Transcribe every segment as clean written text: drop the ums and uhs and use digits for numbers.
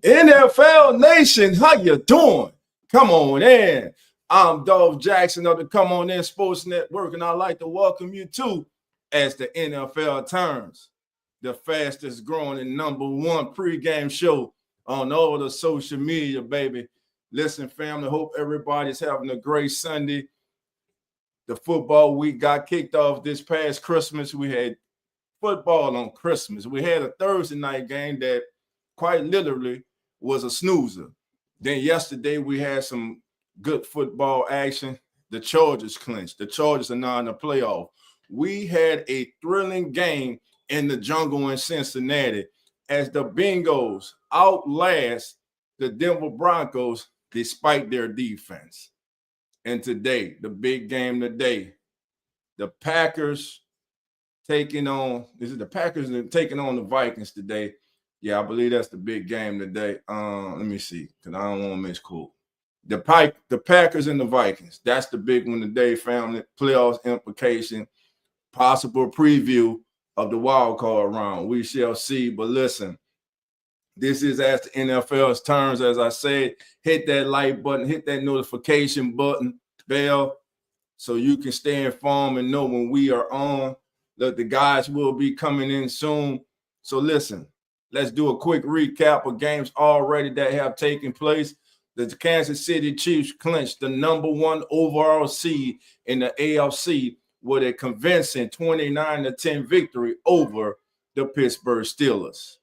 NFL Nation, how you doing? Come on in. I'm Dolph Jackson of the Come On In Sports Network, and I'd like to welcome you to as the NFL Turns, the fastest growing and #1 pregame show on all the social media, baby. Listen, family, hope everybody's having a great Sunday. The football week got kicked off this past Christmas. We had football on Christmas. We had a Thursday night game that quite literally was a snoozer. Then yesterday we had some good football action. The Chargers clinched. The Chargers are now in the playoff. We had a thrilling game in the jungle in Cincinnati as the Bengals outlast the Denver Broncos despite their defense. And today, the big game today, the Packers taking on the Vikings today. Yeah, I believe that's the big game today. Let me see, because I don't want to misquote. The Packers and the Vikings. That's the big one today, family. Playoffs implication, possible preview of the wild card round. We shall see. But listen, this is as the NFL's turns. As I said, hit that like button, hit that notification button, bell, so you can stay informed and know when we are on. Look, the guys will be coming in soon. So listen, let's do a quick recap of games already that have taken place. The Kansas City Chiefs clinched the #1 overall seed in the AFC with a convincing 29-10 victory over the Pittsburgh Steelers.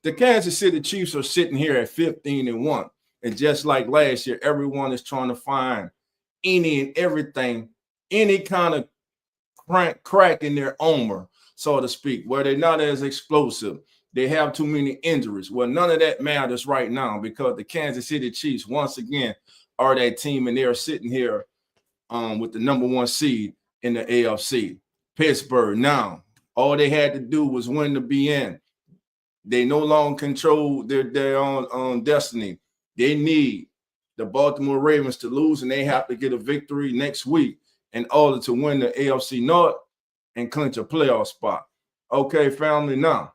The Kansas City Chiefs are sitting here at 15-1. And just like last year, everyone is trying to find any and everything, any kind of crack in their armor, so to speak, where they're not as explosive. They have too many injuries. Well, none of that matters right now because the Kansas City Chiefs, once again, are that team, and they're sitting here with the #1 seed in the AFC. Pittsburgh, now, all they had to do was win to be in. They no longer control their own destiny. They need the Baltimore Ravens to lose, and they have to get a victory next week in order to win the AFC North and clinch a playoff spot. Okay, family, now,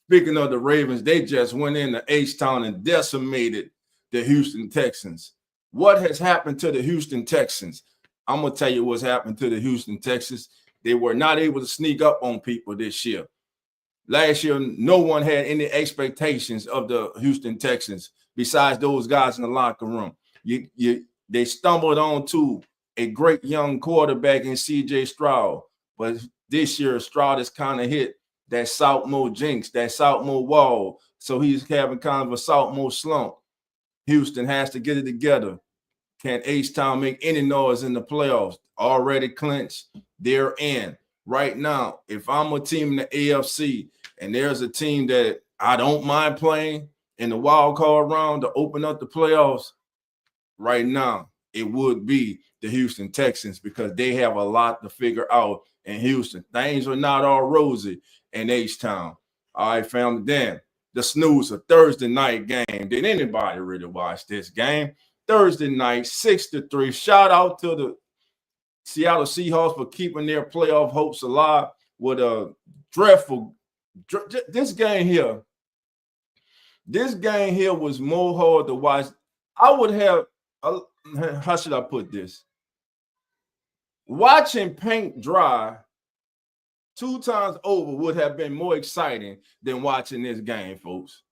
speaking of the Ravens, they just went into H-Town and decimated the Houston Texans. What has happened to the Houston Texans? I'm going to tell you what's happened to the Houston Texans. They were not able to sneak up on people this year. Last year, no one had any expectations of the Houston Texans besides those guys in the locker room. They stumbled onto a great young quarterback in C.J. Stroud, but this year Stroud has kind of hit that sophomore jinx, that sophomore wall, so he's having kind of a sophomore slump. Houston has to get it together. Can H-Town make any noise in the playoffs? Already clinched, they're in. Right now, if I'm a team in the AFC and there's a team that I don't mind playing in the wild card round to open up the playoffs, right now, it would be the Houston Texans because they have a lot to figure out in Houston. Things are not all rosy in H-Town. All right, family. Then the snoozer, Thursday night game. Did anybody really watch this game? Thursday night, 6-3. Shout out to the Seattle Seahawks for keeping their playoff hopes alive with a dreadful – this game here was more hard to watch. I would have how should I put this? Watching paint dry 2 times over would have been more exciting than watching this game, folks.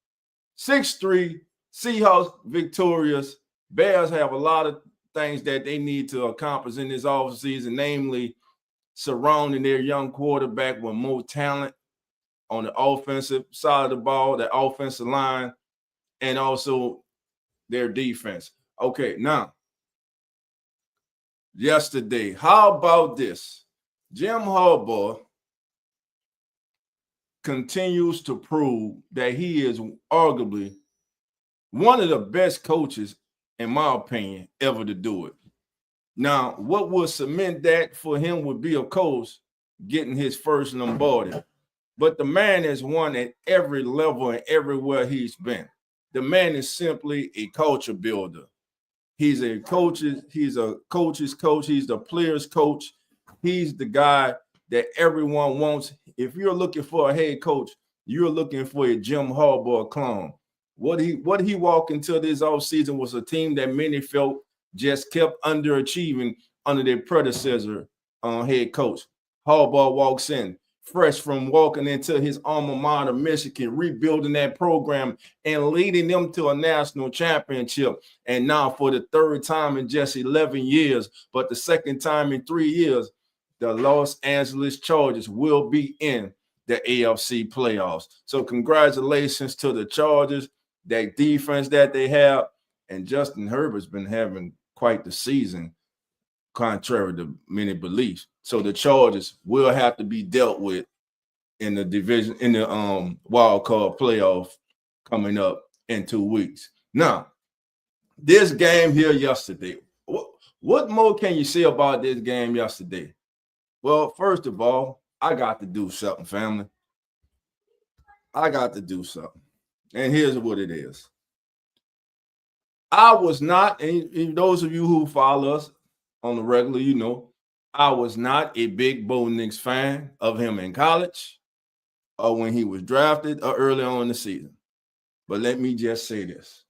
6-3, Seahawks victorious. Bears have a lot of things that they need to accomplish in this offseason, namely surrounding their young quarterback with more talent on the offensive side of the ball, the offensive line, and also their defense. Okay, now, yesterday, how about this? Jim Harbaugh continues to prove that he is arguably one of the best coaches, in my opinion, ever to do it. Now, what would cement that for him would be, of course, getting his first Lombardi. But the man has won at every level and everywhere he's been. The man is simply a culture builder. He's a coach's coach, he's the player's coach. He's the guy that everyone wants. If you're looking for a head coach, you're looking for a Jim Harbaugh clone. What he walked into this offseason was a team that many felt just kept underachieving under their predecessor head coach. Harbaugh walks in fresh from walking into his alma mater, Michigan, rebuilding that program and leading them to a national championship. And now for the third time in just 11 years, but the second time in 3 years, the Los Angeles Chargers will be in the AFC playoffs. So congratulations to the Chargers, that defense that they have. And Justin Herbert's been having quite the season, contrary to many beliefs. So the Chargers will have to be dealt with in the division, in the wild card playoff coming up in 2 weeks. Now, this game here yesterday, what more can you say about this game yesterday? Well, first of all, I got to do something, family. I got to do something. And here's what it is. I was not, and those of you who follow us on the regular, you know, I was not a big Bo Nix fan of him in college or when he was drafted or early on in the season. But let me just say this.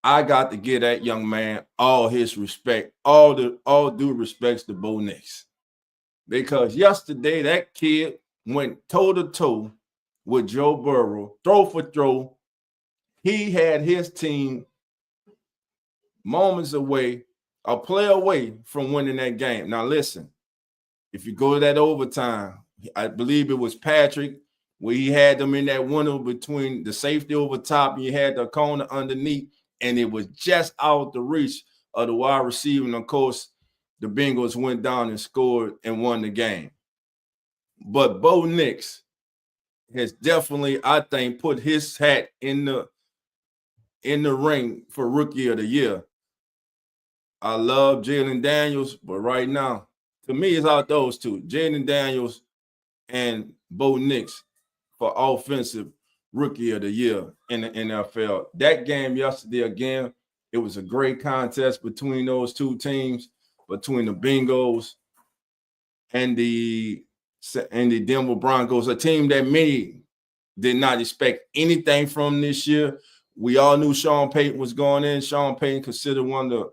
I got to give that young man all his respect, all due respects to Bo Nix. Because yesterday that kid went toe-to-toe with Joe Burrow, throw for throw. He had his team moments away, a play away from winning that game. Now, listen, if you go to that overtime, I believe it was Patrick, where he had them in that window between the safety over top and you had the corner underneath, and it was just out the reach of the wide receiver. And, of course, the Bengals went down and scored and won the game. But Bo Nix has definitely, I think, put his hat in the ring for Rookie of the Year. I love Jalen Daniels, but right now, to me, it's out those two, Jalen Daniels and Bo Nix for Offensive Rookie of the Year in the NFL. That game yesterday, again, it was a great contest between those two teams, between the Bengals and the Denver Broncos, a team that many did not expect anything from this year. We all knew Sean Payton was going in. Sean Payton considered one of the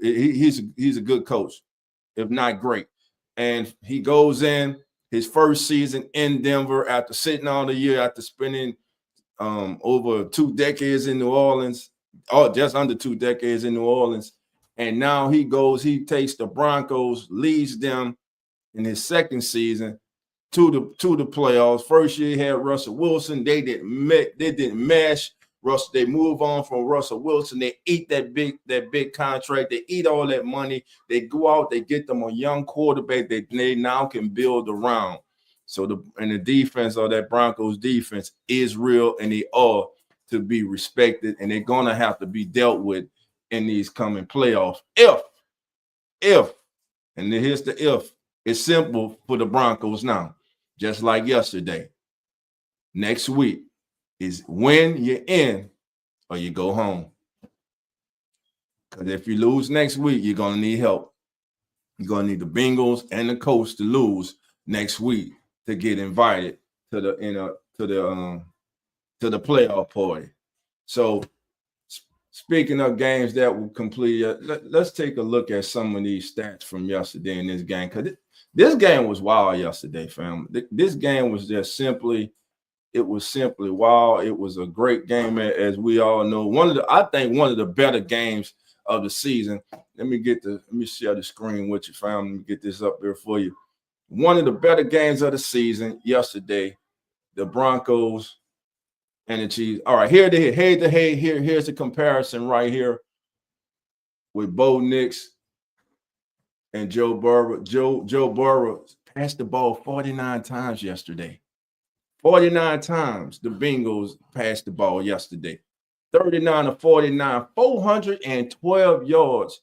he's a good coach, if not great. And he goes in his first season in Denver after sitting all the year, after spending over 2 decades in New Orleans, or just under 2 decades in New Orleans. And now he takes the Broncos, leads them in his second season to the playoffs. First year he had Russell Wilson. They didn't mesh. They move on from Russell Wilson. They eat that big contract. They eat all that money. They go out. They get them a young quarterback that they now can build around. So the defense of that Broncos defense is real, and they are to be respected, and they're gonna have to be dealt with in these coming playoffs. If, and here's the if. It's simple for the Broncos now, just like yesterday. Next week is when you're in or you go home. Because if you lose next week, you're going to need help. You're going to need the Bengals and the coach to lose next week to get invited to the playoff party. So speaking of games that were completed, let's take a look at some of these stats from yesterday in this game, because this game was wild yesterday, fam. This game was just simply wild. It was a great game, as we all know. I think one of the better games of the season. Let me share the screen with you, fam. Let me get this up there for you. One of the better games of the season yesterday, the Broncos and the Chiefs. All right, here's the comparison right here with Bo Nix and Joe Burrow. Joe Burrow passed the ball 49 times yesterday. 49 times the Bengals passed the ball yesterday. 39 to 49, 412 yards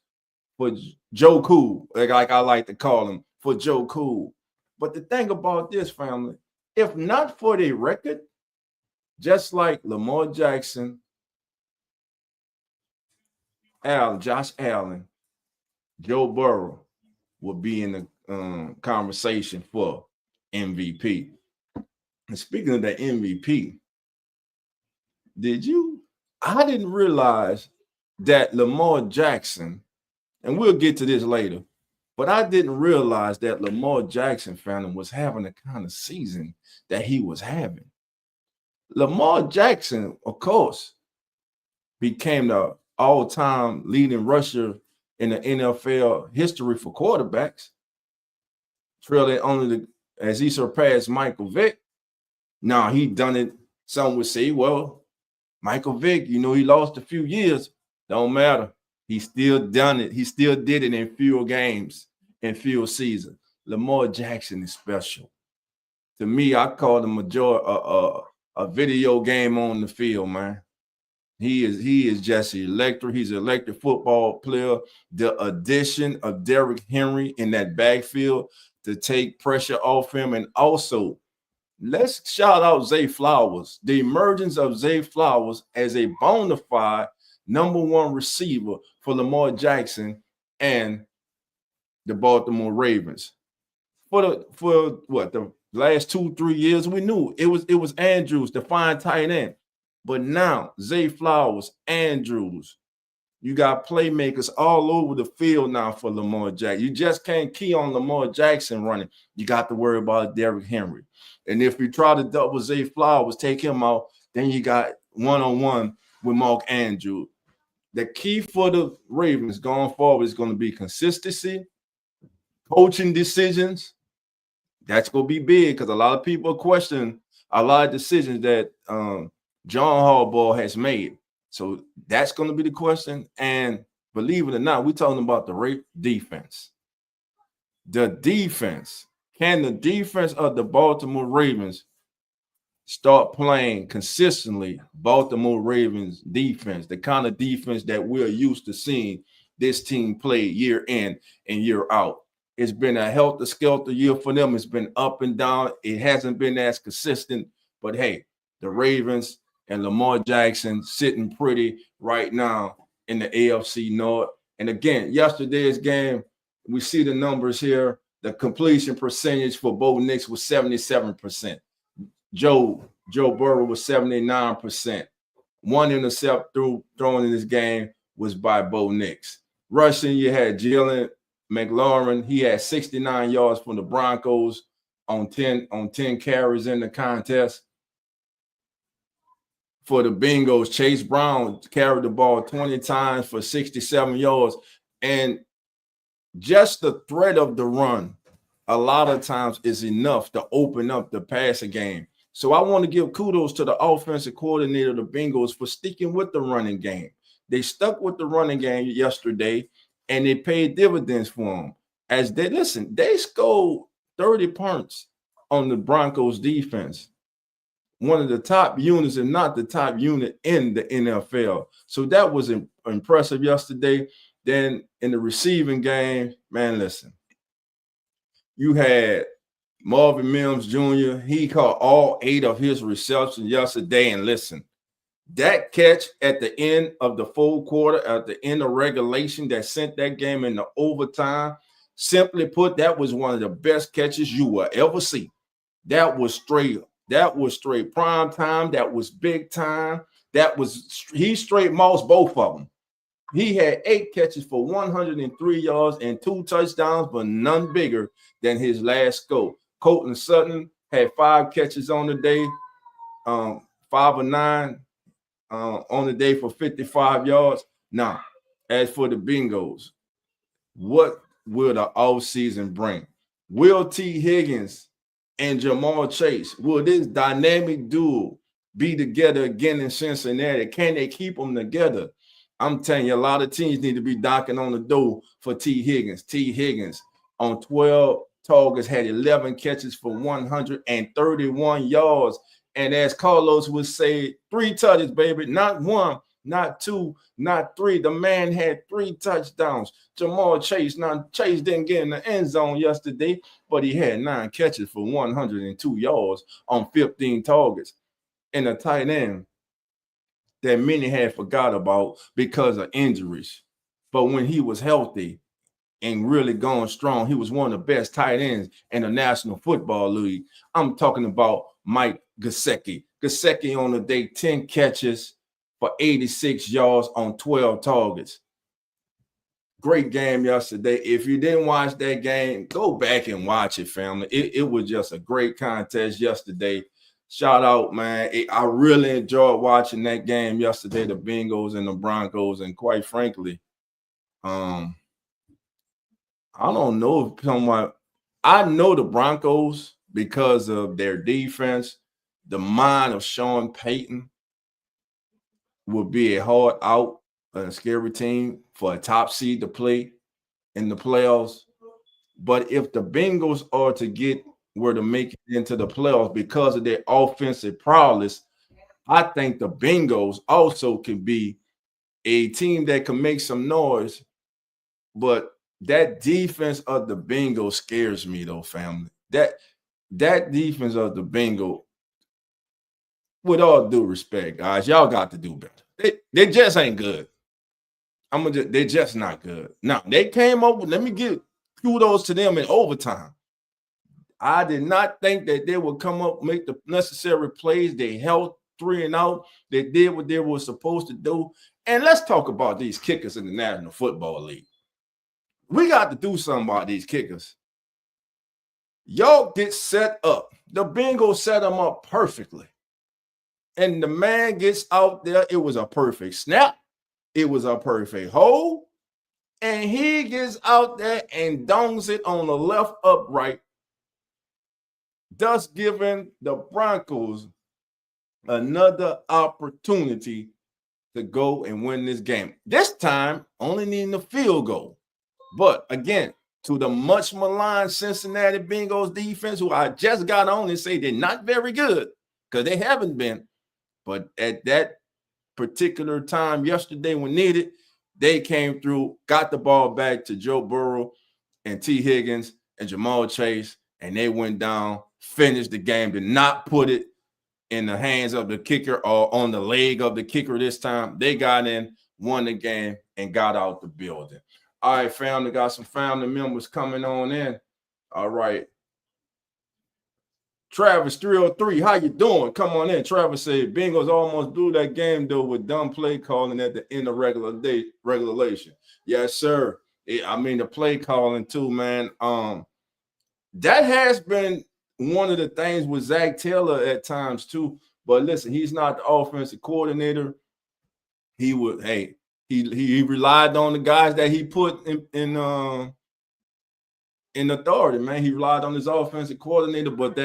for Joe Cool, like I like to call him, for Joe Cool. But the thing about this, family, if not for the record, just like Lamar Jackson, Josh Allen, Joe Burrow will be in the conversation for MVP. And speaking of that MVP, I didn't realize that Lamar Jackson, and we'll get to this later, but I didn't realize that Lamar Jackson fan was having the kind of season that he was having. Lamar Jackson, of course, became the all-time leading rusher in the NFL history for quarterbacks, trailing only as he surpassed Michael Vick. Now he done it. Some would say, well, Michael Vick, he lost a few years. Don't matter. He still done it. He still did it in fewer games, in fewer seasons. Lamar Jackson is special. To me, I call him a video game on the field, man. He is just electric. He's an electric football player. The addition of Derrick Henry in that backfield to take pressure off him, and also let's shout out Zay Flowers. The emergence of Zay Flowers as a bona fide number one receiver for Lamar Jackson and the Baltimore Ravens. For the last 2-3 years, we knew it was Andrews, the fine tight end. But now, Zay Flowers, Andrews, you got playmakers all over the field now for Lamar Jackson. You just can't key on Lamar Jackson running. You got to worry about Derrick Henry. And if you try to double Zay Flowers, take him out, then you got one-on-one with Mark Andrews. The key for the Ravens going forward is going to be consistency, coaching decisions. That's going to be big because a lot of people question a lot of decisions that John Harbaugh has made. So that's going to be the question. And believe it or not, we're talking about the defense. The defense. Can the defense of the Baltimore Ravens start playing consistently Baltimore Ravens defense, the kind of defense that we're used to seeing this team play year in and year out? It's been a helter-skelter year for them. It's been up and down. It hasn't been as consistent. But, hey, the Ravens and Lamar Jackson sitting pretty right now in the AFC North. And, again, yesterday's game, we see the numbers here. The completion percentage for Bo Nix was 77%. Joe Burrow was 79%. One intercept thrown in this game was by Bo Nix. Rushing, you had Jalen McLaurin. He had 69 yards from the Broncos on 10 carries in the contest. For the Bengals, Chase Brown carried the ball 20 times for 67 yards. And just the threat of the run a lot of times is enough to open up the passing game. So I want to give kudos to the offensive coordinator of the Bengals for sticking with the running game. They stuck with the running game yesterday, and they paid dividends for them. As they scored 30 points on the Broncos defense. One of the top units, if not the top unit in the NFL. So that was impressive yesterday. Then in the receiving game, man, listen. You had Marvin Mims Jr. He caught all 8 of his receptions yesterday. And listen, that catch at the end of the full quarter, at the end of regulation that sent that game into overtime, simply put, that was one of the best catches you will ever see. That was straight prime time. That was big time. He straight mossed both of them. He had 8 catches for 103 yards and 2 touchdowns, but none bigger than his last go. Colton Sutton had 5 catches on the day, 5 of 9 on the day for 55 yards. Now, as for the Bengals, what will the offseason bring? Will T. Higgins and Jamar Chase, will this dynamic duo be together again in Cincinnati? Can they keep them together? I'm telling you, a lot of teams need to be knocking on the door for T. Higgins. T. Higgins on 12 targets had 11 catches for 131 yards. And as Carlos would say, 3 touches, baby. Not 1, not 2, not 3. The man had 3 touchdowns. Jamar Chase. Now, Chase didn't get in the end zone yesterday, but he had 9 catches for 102 yards on 15 targets. And a tight end that many had forgot about because of injuries. But when he was healthy, and really going strong. He was one of the best tight ends in the National Football League. I'm talking about Mike Gesicki. Gesicki on the day, 10 catches for 86 yards on 12 targets. Great game yesterday. If you didn't watch that game, go back and watch it, family. It was just a great contest yesterday. Shout out, man. I really enjoyed watching that game yesterday, the Bengals and the Broncos. And quite frankly, I don't know if someone, I know the Broncos because of their defense, the mind of Sean Payton would be a hard out, a scary team for a top seed to play in the playoffs. But if the Bengals are to get where to make it into the playoffs because of their offensive prowess, I think the Bengals also can be a team that can make some noise. But that defense of the Bengals scares me, though, family. That defense of the Bengals, with all due respect, guys, y'all got to do better. They just ain't good. They're just not good. Now, they came up with, let me give kudos to them in overtime. I did not think that they would come up, make the necessary plays. They held 3 and out. They did what they were supposed to do. And let's talk about these kickers in the National Football League. We got to do something about these kickers. Y'all get set up. The Bengals set them up perfectly. And the man gets out there. It was a perfect snap. It was a perfect hole. And he gets out there and dunks it on the left upright, thus giving the Broncos another opportunity to go and win this game. This time, only needing a field goal. But again, to the much maligned Cincinnati Bengals defense, who I just got on and say they're not very good because they haven't been. But at that particular time yesterday when needed, they came through, got the ball back to Joe Burrow and T. Higgins and Jamal Chase, and they went down, finished the game, did not put it in the hands of the kicker or on the leg of the kicker this time. They got in, won the game, and got out the building. All right, family, got some family members coming on in. All right. Travis 303, how you doing? Come on in. Travis said Bengals almost blew that game though with dumb play calling at the end of regulation. Yes, sir. The play calling too, man. That has been one of the things with Zach Taylor at times too. But listen, he's not the offensive coordinator. He relied on the guys that he put in authority, man. He relied on his offensive coordinator, but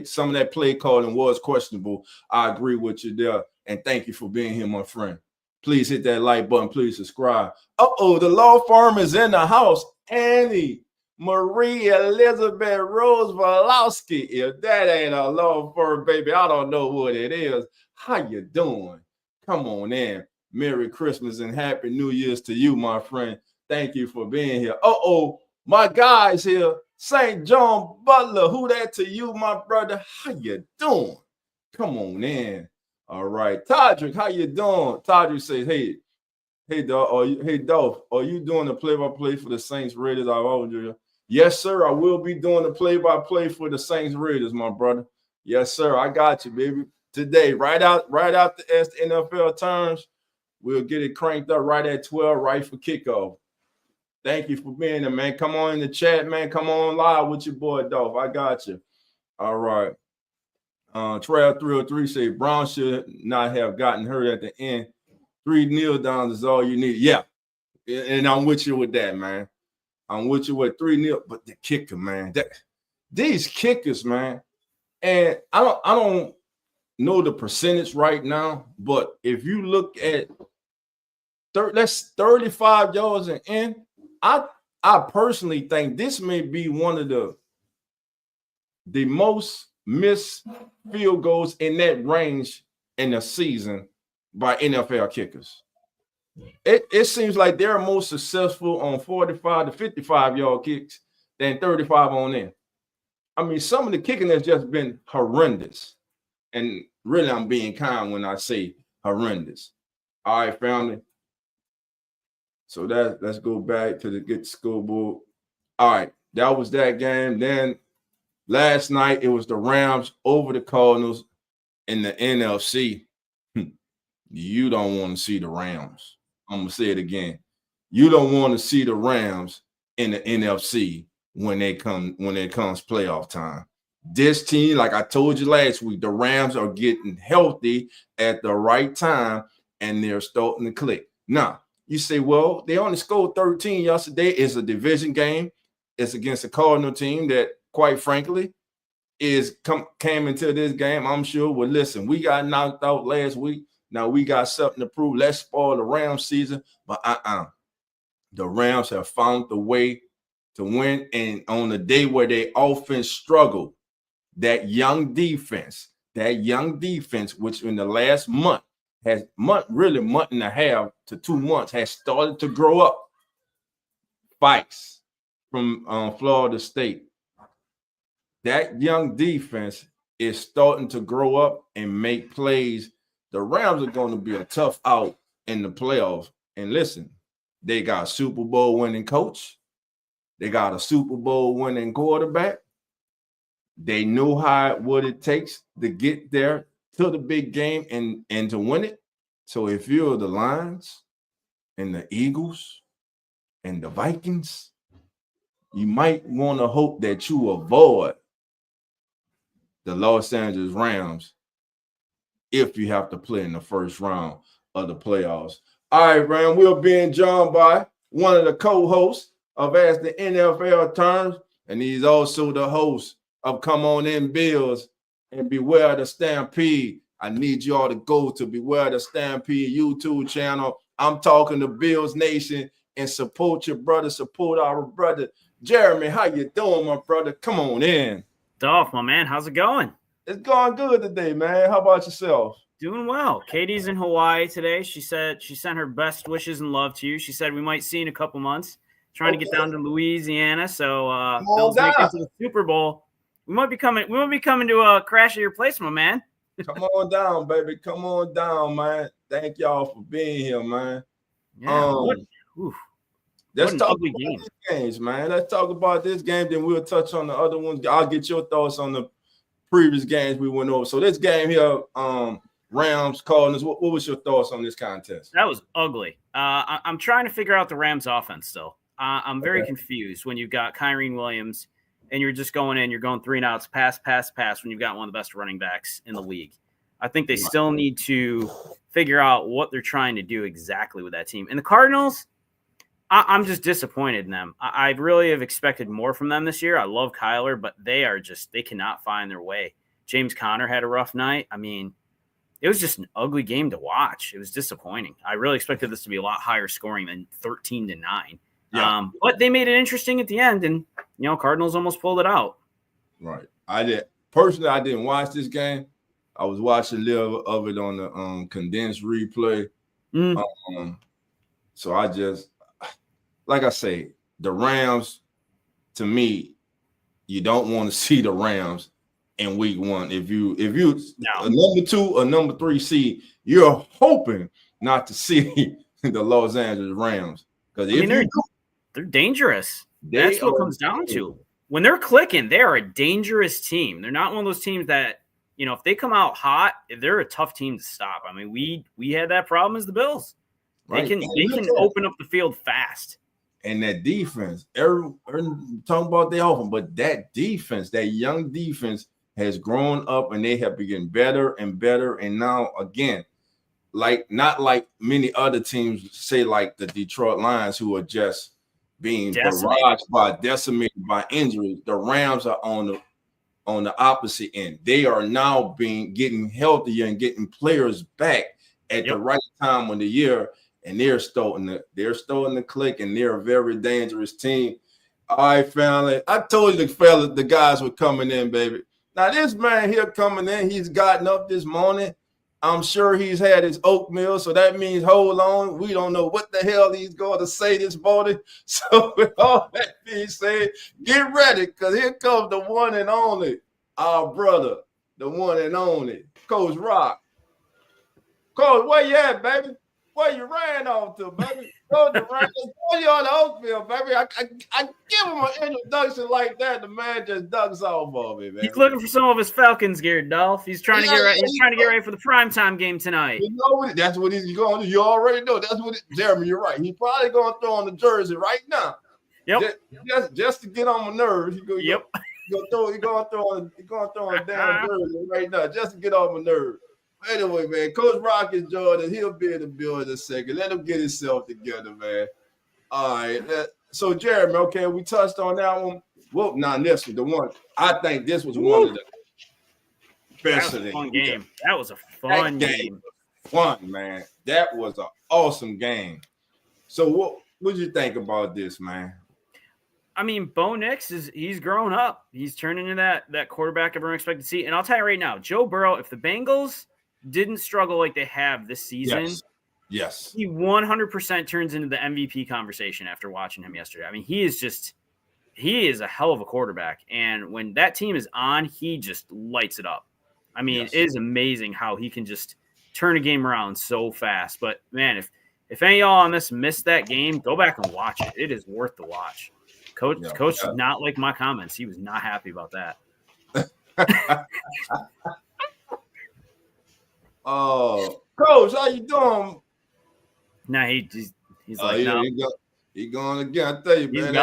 some of that play calling was questionable. I agree with you there, and thank you for being here, my friend. Please hit that like button. Please subscribe. The law firm is in the house. Annie Marie Elizabeth Rose Volowski. If that ain't a law firm, baby, I don't know what it is. How you doing? Come on in. Merry Christmas and Happy New Year's to you, my friend. Thank you for being here. My guys here, St. John Butler. Who that to you, my brother? How you doing? Come on in. All right. Todrick, how you doing? Todrick says, hey, Dolph, are you doing the play-by-play for the Saints Raiders? Yes, sir. I will be doing the play-by-play for the Saints Raiders, my brother. Yes, sir. I got you, baby. Today, right out as the NFL turns, we'll get it cranked up right at 12, right for kickoff. Thank you for being there, man. Come on in the chat, man. Come on live with your boy, Dolph. I got you. All right. Trail 303 say Brown should not have gotten hurt at the end. 3 kneel downs is all you need. Yeah. And I'm with you with that, man. I'm with you with 3 kneel. But the kicker, man. These kickers, man. And I don't know the percentage right now, but if you look at that's 35 yards and in, I personally think this may be one of the most missed field goals in that range in the season by NFL kickers. It seems like they're more successful on 45 to 55-yard kicks than 35 on in. I mean, some of the kicking has just been horrendous. And really, I'm being kind when I say horrendous. All right, family. So let's go back to get the scoreboard. All right, that was that game. Then last night it was the Rams over the Cardinals in the NFC. You don't want to see the Rams. I'm gonna say it again. You don't want to see the Rams in the NFC when it comes playoff time. This team, like I told you last week, the Rams are getting healthy at the right time and they're starting to click. Now, you say, well, they only scored 13 yesterday. It's a division game. It's against a Cardinal team that, quite frankly, came into this game, I'm sure. Well, listen, we got knocked out last week. Now we got something to prove. Let's spoil the Rams season. But the Rams have found the way to win. And on the day where they offense struggled, that young defense, which in the last month month and a half to 2 months, has started to grow up. Fights from Florida State. That young defense is starting to grow up and make plays. The Rams are going to be a tough out in the playoffs. And listen, they got a Super Bowl winning coach. They got a Super Bowl winning quarterback. They know what it takes to get there to the big game and to win it. So if you're the Lions and the Eagles and the Vikings, you might want to hope that you avoid the Los Angeles Rams if you have to play in the first round of the playoffs. All right, Ram, we're being joined by one of the co-hosts of As the NFL Turns, and he's also the host of Come On In Bills and Beware the Stampede. I need you all to go to Beware the Stampede YouTube channel. I'm talking to Bills Nation and support your brother, support our brother. Jeremy, how you doing, my brother? Come on in. Dolph, my man, how's it going? It's going good today, man. How about yourself? Doing well. Katie's in Hawaii today. She said she sent her best wishes and love to you. She said we might see you in a couple months. Trying to get down to Louisiana, so Bills make it to the Super Bowl. We might be coming to crash at your place, my man. Come on down, baby. Come on down, man. Thank y'all for being here, man. Yeah. Let's talk about these games, man. Let's talk about this game, then we'll touch on the other ones. I'll get your thoughts on the previous games we went over. So this game here, Rams, Cardinals, what was your thoughts on this contest? That was ugly. I'm trying to figure out the Rams offense still. I'm very confused when you've got Kyrene Williams and you're just going in, you're going 3 and outs, pass when you've got one of the best running backs in the league. I think they still need to figure out what they're trying to do exactly with that team. And the Cardinals, I'm just disappointed in them. I really have expected more from them this year. I love Kyler, but they cannot find their way. James Conner had a rough night. I mean, it was just an ugly game to watch. It was disappointing. I really expected this to be a lot higher scoring than 13-9. Yeah. But they made it interesting at the end, and Cardinals almost pulled it out. Right. I didn't watch this game. I was watching a little of it on the condensed replay. So I just, like I say, the Rams, to me, you don't want to see the Rams in week 1. If you a number 2 or number 3 seed, you're hoping not to see the Los Angeles Rams. Because they're dangerous. That's what it comes down to. When they're clicking, they are a dangerous team. They're not one of those teams that, if they come out hot, they're a tough team to stop. I mean, we had that problem as the Bills. Right. They can open up the field fast. And that defense, everyone talking about their offense, but that defense, that young defense has grown up and they have been getting better and better. And now, again, not like many other teams, say like the Detroit Lions, who are just being decimated by injuries. The Rams are on the opposite end. They are now getting healthier and getting players back at the right time of the year, and they're starting to click, and they're a very dangerous team. All right, family. I told you the guys were coming in, baby. Now this man here coming in, he's gotten up this morning. I'm sure he's had his oatmeal, so that means hold on. We don't know what the hell he's going to say this morning. So with all that being said, get ready, because here comes the one and only, our brother, the one and only, Coach Rock. Coach, where you at, baby? Where you ran off to, baby? Go to you on the Oakville, baby. I give him an introduction like that. The man just ducks off of me, man. He's looking for some of his Falcons gear, Dolph. He's trying to get right. He's trying to get ready for the primetime game tonight. You know, that's what he's going to do. You already know. That's what Jeremy, you're right. He's probably going to throw on the jersey right now. Yep. Just to get on my nerves. He's going to throw on a damn jersey right now just to get on my nerves. Anyway, man, Coach Rock is Jordan. He'll be in the building in a second. Let him get himself together, man. All right. So, Jeremy, okay, we touched on that one. Well, not this one. The one I think this was one of the best of the fun game. That was a fun game. Fun, man. That was an awesome game. So, what did you think about this, man? I mean, Bo Nix he's grown up. He's turned into that quarterback everyone expected to see. And I'll tell you right now, Joe Burrow, if the Bengals didn't struggle like they have this season, yes, he 100% turns into the MVP conversation after watching him yesterday. I mean, he is a hell of a quarterback. And when that team is on, he just lights it up. I mean, It is amazing how he can just turn a game around so fast. But, man, if any of y'all on this missed that game, go back and watch it. It is worth the watch. Coach did not like my comments. He was not happy about that. Coach, how you doing? Nah, he's like, no. He going again. I tell you, man.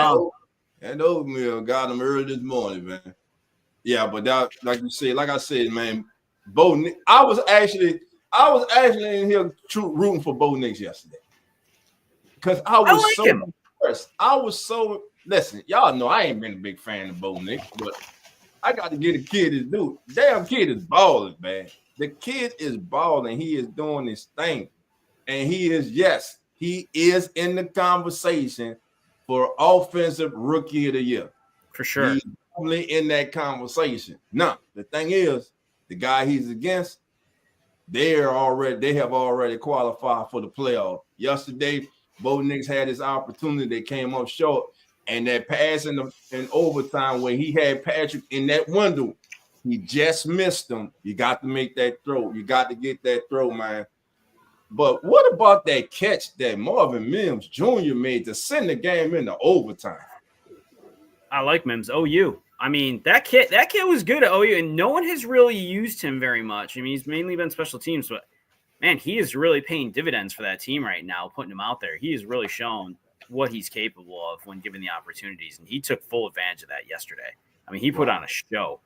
That oatmeal got him early this morning, man. Yeah, but that, like I said, man, Bo. I was actually in here rooting for Bo Nix yesterday because I was so impressed. I was so listen. Y'all know I ain't been a big fan of Bo Nix, but I got to get a kid his due. Damn kid is balling, man. The kid is balling. He is doing his thing. And he is in the conversation for offensive rookie of the year. For sure. He's only in that conversation. Now, the thing is, the guy he's against, they have already qualified for the playoff. Yesterday, Bo Nix had his opportunity. They came up short. And that pass in overtime where he had Patrick in that window, he just missed him. You got to make that throw. You got to get that throw, man. But what about that catch that Marvin Mims Jr. made to send the game into overtime? I like Mims. OU. I mean, that kid was good at OU, and no one has really used him very much. I mean, he's mainly been special teams, but man, he is really paying dividends for that team right now, putting him out there. He has really shown what he's capable of when given the opportunities, and he took full advantage of that yesterday. I mean, he put on a show.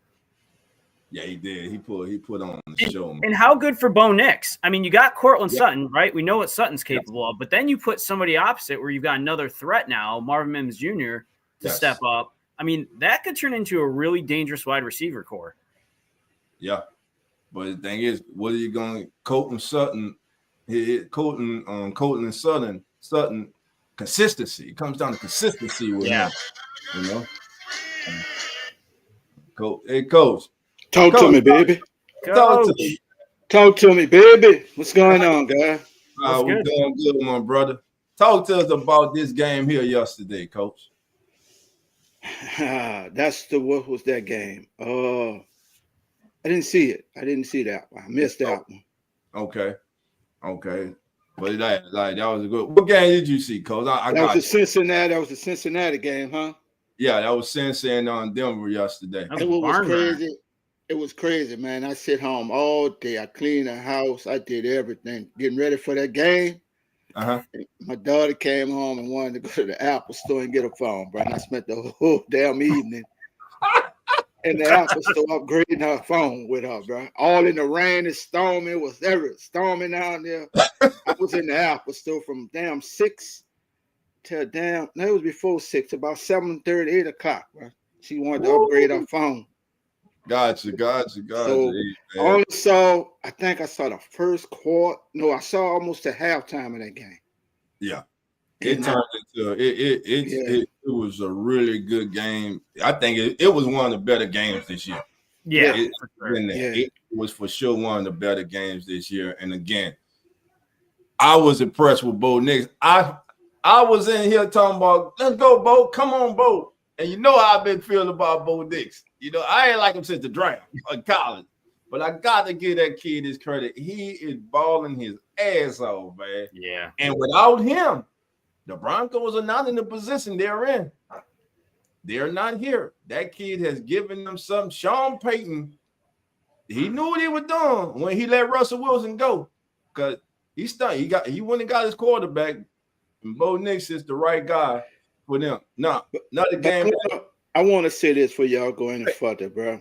Yeah, he did. He put on the show. Man. And how good for Bo Nix? I mean, you got Cortland Sutton, right? We know what Sutton's capable of, but then you put somebody opposite where you've got another threat now, Marvin Mims Jr., to step up. I mean, that could turn into a really dangerous wide receiver core. Yeah. But the thing is, what are you going to Colton Sutton? Colton and Sutton consistency. It comes down to consistency with him. You know? Hey, Coach. Talk to me, baby. Talk to me, baby. What's going on, guy? We're doing good, my brother. Talk to us about this game here yesterday, Coach. What was that game? I didn't see it. I didn't see that one. I missed that one. Okay. But that was a good. What game did you see, Coach? That was the Cincinnati game, huh? Yeah, that was Cincinnati on Denver yesterday. It was crazy. It was crazy, man. I sit home all day. I cleaned the house. I did everything, getting ready for that game. My daughter came home and wanted to go to the Apple store and get a phone, bro. And I spent the whole damn evening in the Apple store upgrading her phone with her, bro. All in the rain and storming. It was storming down there. I was in the Apple store from 6 till it was before 6, about 7:30, 8 o'clock, bro. She wanted to upgrade her phone. Gotcha. So I think I saw the first quarter. No, I saw almost the halftime of that game. Yeah. It turned into it was a really good game. I think it was one of the better games this year. Yeah. It was for sure one of the better games this year. And again, I was impressed with Bo Nix. I was in here talking about, let's go, Bo. Come on, Bo. And you know how I've been feeling about Bo Nix. You know, I ain't like him since the draft in college. But I got to give that kid his credit. He is balling his ass off, man. Yeah. And without him, the Broncos are not in the position they're in. They're not here. That kid has given them something. Sean Payton, he knew what he was doing when he let Russell Wilson go. Because he went and got his quarterback, and Bo Nix is the right guy for them. No, another game. I want to say this for y'all going any further, bro.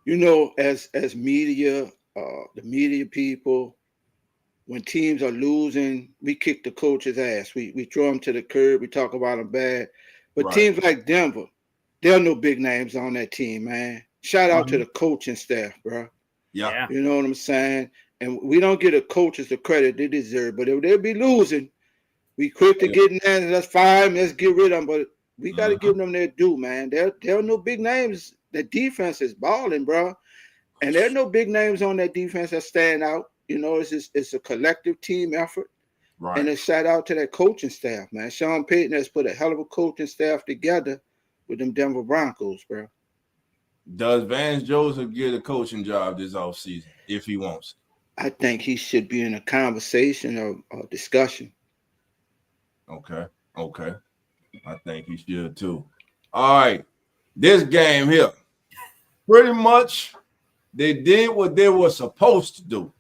You know, as media, the media people, when teams are losing, we kick the coach's ass. We throw them to the curb. We talk about them bad. But teams like Denver, there are no big names on that team, man. Shout out to the coaching staff, bro. Yeah. You know what I'm saying? And we don't give the coaches the credit they deserve. But if they'll be losing, we quick to get in there and let's fire them, let's get rid of them. But we got to give them their due, man. There are no big names. The defense is balling, bro. And there are no big names on that defense that stand out. You know, it's a collective team effort. Right. And a shout out to that coaching staff, man. Sean Payton has put a hell of a coaching staff together with them Denver Broncos, bro. Does Vance Joseph get a coaching job this offseason if he wants? I think he should be in a conversation or discussion. Okay. I think he should too. All right. This game here, pretty much they did what they were supposed to do.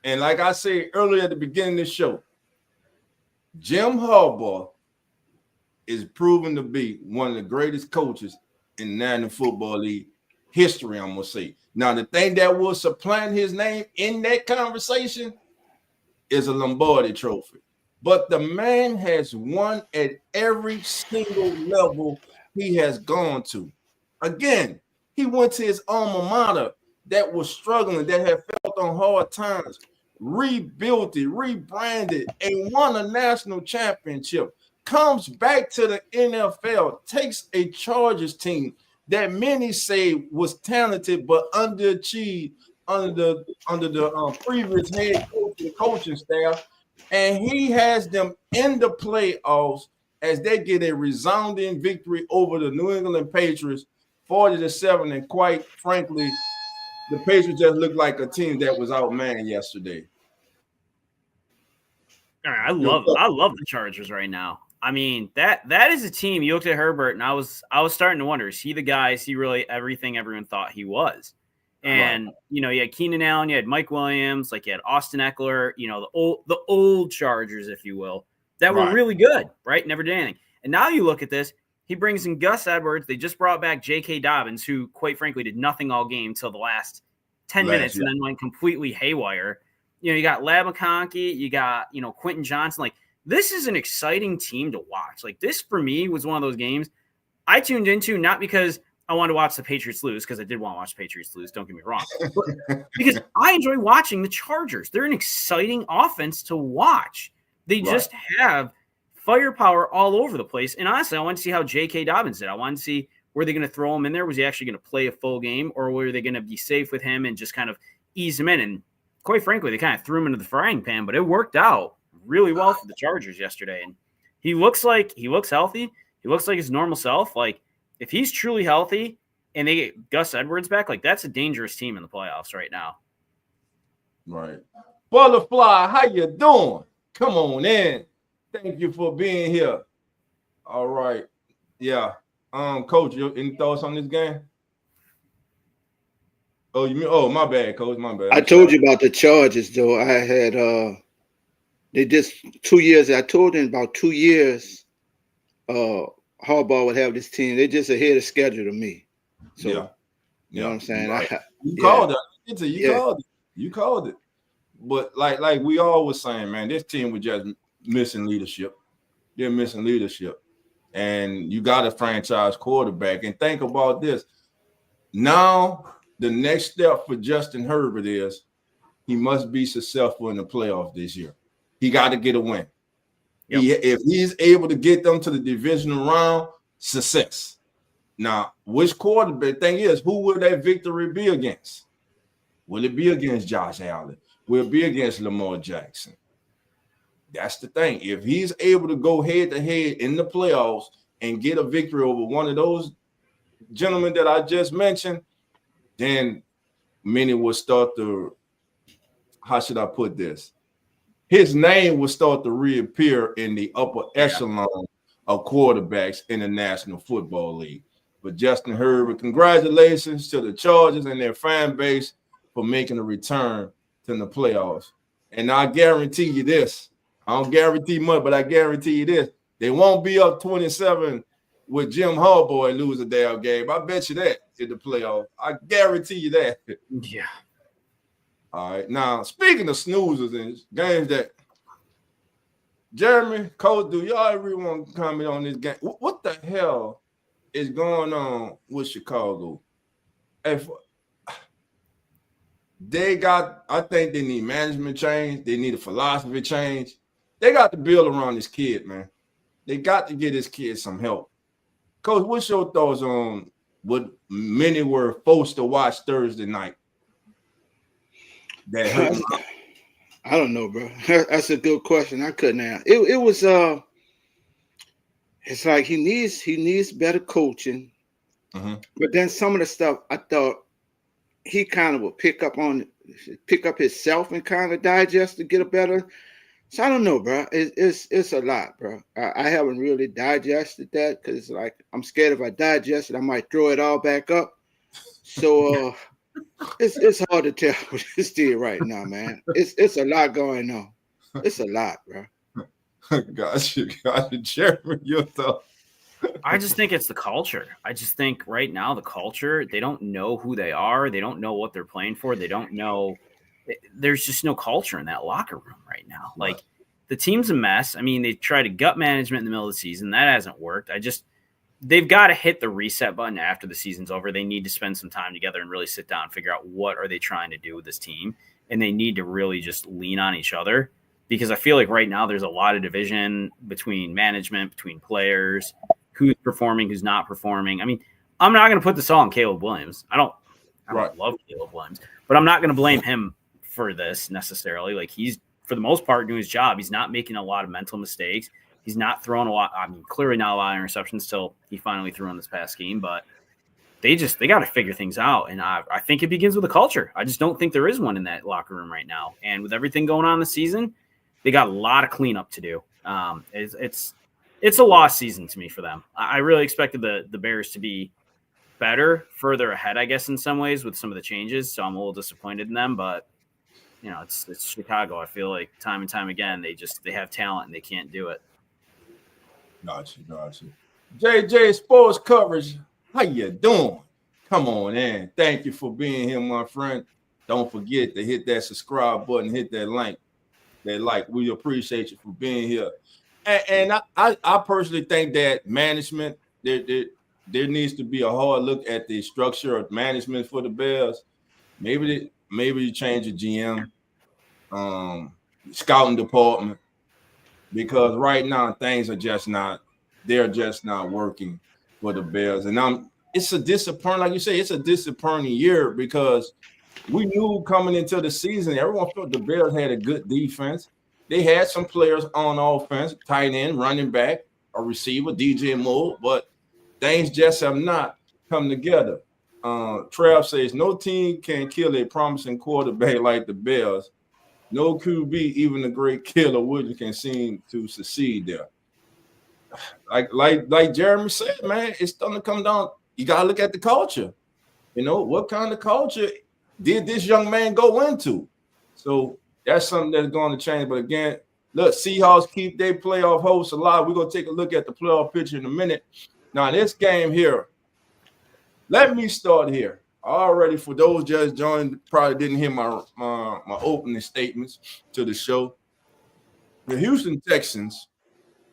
And like I said earlier at the beginning of the show, Jim Harbaugh is proven to be one of the greatest coaches in the National Football League history, I'm going to say. Now, the thing that will supplant his name in that conversation is a Lombardi trophy. But the man has won at every single level he has gone to. Again, he went to his alma mater that was struggling, that had felt on hard times, rebuilt it, rebranded, and won a national championship. Comes back to the NFL, takes a Chargers team that many say was talented but underachieved under the previous head coach and coaching staff, and he has them in the playoffs as they get a resounding victory over the New England Patriots, 40-7, and quite frankly, the Patriots just looked like a team that was outmanned yesterday. All right, I love the Chargers right now. I mean, that is a team. You looked at Herbert, and I was starting to wonder, is he the guy? Is he really everything everyone thought he was? And you know, you had Keenan Allen, you had Mike Williams, like you had Austin Eckler, you know, the old Chargers, if you will, that were really good, right? Never did anything. And now you look at this, he brings in Gus Edwards. They just brought back J.K. Dobbins, who quite frankly did nothing all game till the last 10 minutes and then went completely haywire. You know, you got Lab McConkey, you got, you know, Quentin Johnson. Like, this is an exciting team to watch. Like, this for me was one of those games I tuned into, not because I wanted to watch the Patriots lose, because I did want to watch the Patriots lose, don't get me wrong, but because I enjoy watching the Chargers. They're an exciting offense to watch. They just have firepower all over the place. And honestly, I wanted to see how J.K. Dobbins did. I wanted to see, were they going to throw him in there? Was he actually going to play a full game, or were they going to be safe with him and just kind of ease him in? And quite frankly, they kind of threw him into the frying pan, but it worked out really well for the Chargers yesterday. And he looks healthy. He looks like his normal self. Like, if he's truly healthy and they get Gus Edwards back, like, that's a dangerous team in the playoffs right now. Right. Butterfly, how you doing? Come on in. Thank you for being here. All right. Yeah. Coach, any thoughts on this game? Oh, you mean? Oh, my bad, Coach. My bad. I told you about the Chargers, though. I had they just 2 years. I told them about 2 years. Harbaugh would have this team. They're just ahead of schedule to me. So, you know what I'm saying? Right. You called it. You called it. But like we always saying, man, this team was just missing leadership. They're missing leadership. And you got a franchise quarterback. And think about this. Now, the next step for Justin Herbert is he must be successful in the playoffs this year. He got to get a win. Yep. If he's able to get them to the divisional round, success. Now, which quarterback thing is, who will that victory be against? Will it be against Josh Allen? Will it be against Lamar Jackson? That's the thing. If he's able to go head-to-head in the playoffs and get a victory over one of those gentlemen that I just mentioned, then many will start to how should I put this? His name will start to reappear in the upper echelon of quarterbacks in the National Football League. But Justin Herbert, congratulations to the Chargers and their fan base for making a return to the playoffs. And I guarantee you this. I don't guarantee much, but I guarantee you this. They won't be up 27 with Jim Harbaugh and lose a damn game. I bet you that in the playoffs. I guarantee you that. Yeah. All right. Now, speaking of snoozers and games that Jeremy, Coach, do y'all ever want to comment on this game? What the hell is going on with Chicago? If I think they need management change. They need a philosophy change. They got to build around this kid, man. They got to get this kid some help. Coach, what's your thoughts on what many were forced to watch Thursday night? I don't know, bro. That's a good question. I couldn't answer. It was it's like he needs better coaching. But then some of the stuff I thought he kind of would pick up himself and kind of digest to get a better. So I don't know, bro. It's a lot, bro. I haven't really digested that because like I'm scared if I digest it, I might throw it all back up. So it's hard to tell what this did right now, man. It's a lot going on. It's a lot, bro. Gotcha, Jeremy. Your thought. I just think it's the culture. I just think right now the culture, they don't know who they are. They don't know what they're playing for. They don't know. There's just no culture in that locker room right now. Like the team's a mess. I mean, they tried to gut management in the middle of the season. That hasn't worked. They've got to hit the reset button after the season's over. They need to spend some time together and really sit down and figure out what are they trying to do with this team. And they need to really just lean on each other because I feel like right now there's a lot of division between management, between players, who's performing, who's not performing. I mean, I'm not going to put this all on Caleb Williams. I don't love Caleb Williams, but I'm not going to blame him for this necessarily. Like he's, for the most part, doing his job. He's not making a lot of mental mistakes. He's not throwing a lot. I mean, clearly not a lot of interceptions till he finally threw in this past game, but they got to figure things out. And I think it begins with the culture. I just don't think there is one in that locker room right now. And with everything going on this season, they got a lot of cleanup to do. It's a lost season to me for them. I really expected the Bears to be better, further ahead, I guess, in some ways with some of the changes. So I'm a little disappointed in them, but you know, it's Chicago. I feel like time and time again, they have talent and they can't do it. Gotcha. JJ Sports Coverage, how you doing? Come on in. Thank you for being here, my friend. Don't forget to hit that subscribe button, hit that like. We appreciate you for being here. And I personally think that management, there needs to be a hard look at the structure of management for the Bears. Maybe you change the GM, scouting department, because right now things are just not working for the Bears. And it's a disappointing, like you say, it's a disappointing year because we knew coming into the season, everyone thought the Bears had a good defense. They had some players on offense, tight end, running back, a receiver, DJ Moore, but things just have not come together. Trav says, no team can kill a promising quarterback like the Bears. No QB, even the great Killer Williams, can seem to succeed there. Like Jeremy said, man, it's starting to come down. You got to look at the culture. You know, what kind of culture did this young man go into? So that's something that's going to change. But again, look, Seahawks keep their playoff hopes alive. We're going to take a look at the playoff picture in a minute. Now, this game here, let me start here. Already, for those just joined, probably didn't hear my opening statements to the show. The Houston Texans,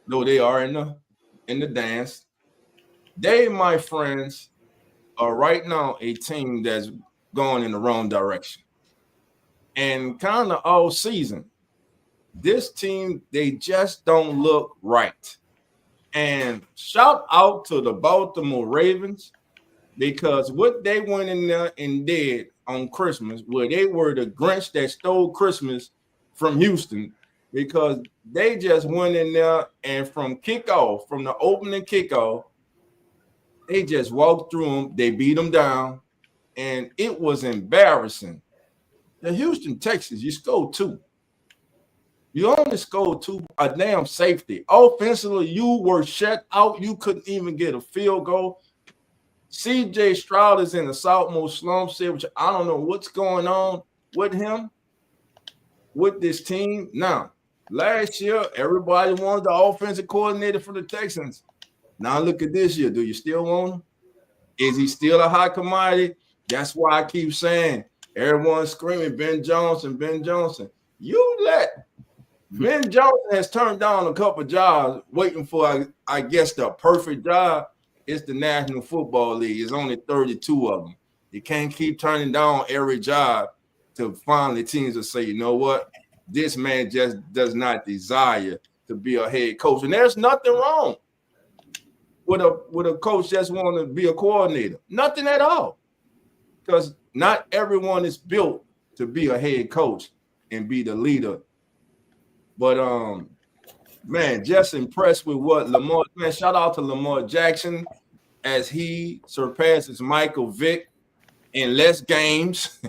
though they are in the dance, they, my friends, are right now a team that's going in the wrong direction. And kind of all season, this team, they just don't look right. And shout out to the Baltimore Ravens, because what they went in there and did on Christmas, where they were the Grinch that stole Christmas from Houston, because they just went in there and from the opening kickoff, they just walked through them. They beat them down, and it was embarrassing. the Houston Texans, you scored 2. You only scored 2, a damn safety. Offensively, you were shut out. You couldn't even get a field goal. C.J. Stroud is in a sophomore slump, which I don't know what's going on with him, with this team. Now, last year, everybody wanted the offensive coordinator for the Texans. Now look at this year. Do you still want him? Is he still a high commodity? That's why I keep saying everyone's screaming Ben Johnson, Ben Johnson. You let Ben Johnson has turned down a couple of jobs waiting for, I guess, the perfect job. It's the National Football League. It's only 32 of them. You can't keep turning down every job to finally teams will say, you know what? This man just does not desire to be a head coach. And there's nothing wrong with a coach just want to be a coordinator. Nothing at all. Because not everyone is built to be a head coach and be the leader. But man, just impressed with what Lamar, man, shout out to Lamar Jackson as he surpasses Michael Vick in less games.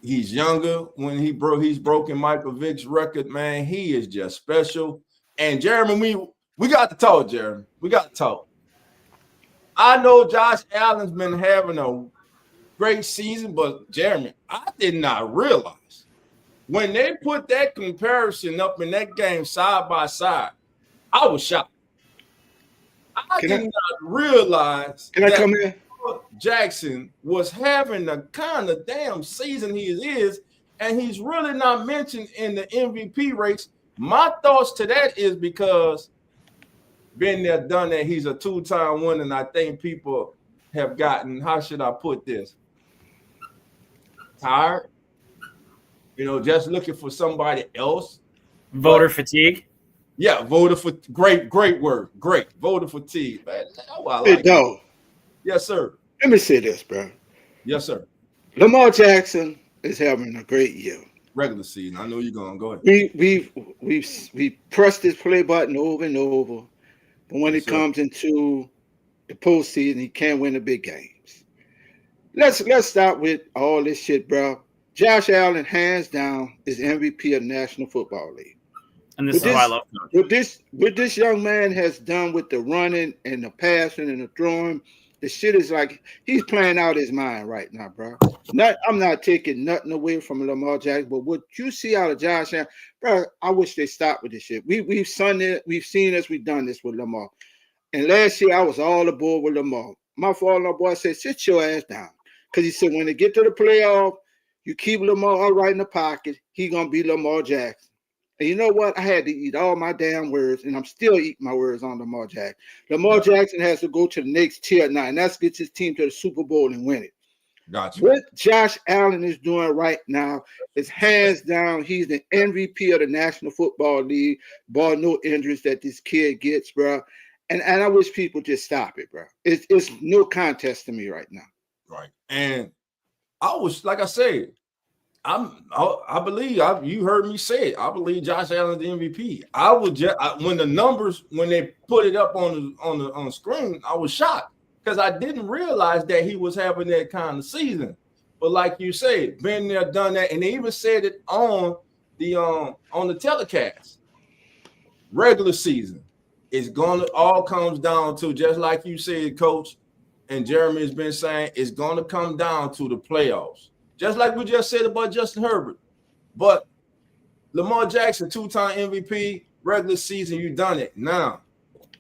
He's younger. When he's broken Michael Vick's record, man, he is just special. And Jeremy, we got to talk, Jeremy. We got to talk. I know Josh Allen's been having a great season, but Jeremy, I did not realize when they put that comparison up in that game side by side, I was shocked. I did not realize that Jackson was having the kind of damn season he is, and he's really not mentioned in the MVP race. My thoughts to that is because been there, done that. He's a 2-time winner, and I think people have gotten, how should I put this? Tired. Just looking for somebody else. Voter fatigue. Yeah, voter for great word. Great. Voter fatigue, man. Hey, dog. Yes, sir. Let me say this, bro. Yes, sir. Lamar Jackson is having a great year. Regular season. I know you're going to go ahead. We pressed this play button over and over. But when it comes into the postseason, he can't win the big games. Let's start with all this shit, bro. Josh Allen, hands down, is MVP of the National Football League. And this is why I love him. What this young man has done with the running and the passing and the throwing, the shit is like he's playing out his mind right now, bro. I'm not taking nothing away from Lamar Jackson, but what you see out of Josh Allen, bro, I wish they stopped with this shit. We've seen this, we've done this with Lamar. And last year I was all aboard with Lamar. My father boy said, sit your ass down. Because he said when they get to the playoff, you keep Lamar all right in the pocket, he gonna be Lamar Jackson. And you know what? I had to eat all my damn words, and I'm still eating my words on Lamar Jackson. Lamar Jackson has to go to the next tier now, and that's get his team to the Super Bowl and win it. Gotcha. What Josh Allen is doing right now is hands down, he's the MVP of the National Football League, bar no injuries that this kid gets, bro. And I wish people just stop it, bro. It's no contest to me right now. Right. And I was, like I said, I believe you heard me say it. I believe Josh Allen's the MVP. I would just when the numbers, when they put it up on the screen, I was shocked because I didn't realize that he was having that kind of season. But like you said, been there, done that, and they even said it on the telecast. Regular season, it's gonna all comes down to, just like you said, Coach, and Jeremy has been saying, it's gonna come down to the playoffs. Just like we just said about Justin Herbert. But Lamar Jackson, 2-time MVP, regular season, you done it. Now,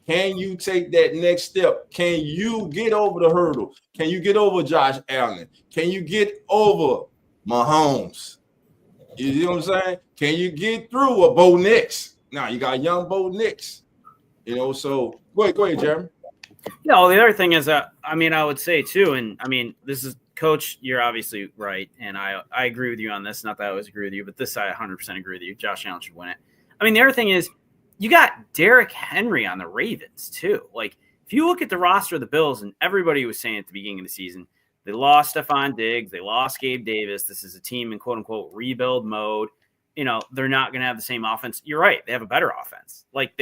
can you take that next step? Can you get over the hurdle? Can you get over Josh Allen? Can you get over Mahomes? You know what I'm saying? Can you get through a Bo Nix? Now, you got young Bo Nix. So go ahead, Jeremy. Yeah, well, the other thing is, I would say too, and this is, Coach, you're obviously right, and I agree with you on this. Not that I always agree with you, but this I 100% agree with you. Josh Allen should win it. The other thing is, you got Derrick Henry on the Ravens too. Like, if you look at the roster of the Bills, and everybody was saying at the beginning of the season, they lost Stephon Diggs, they lost Gabe Davis. This is a team in quote unquote rebuild mode. They're not going to have the same offense. You're right; they have a better offense. Like,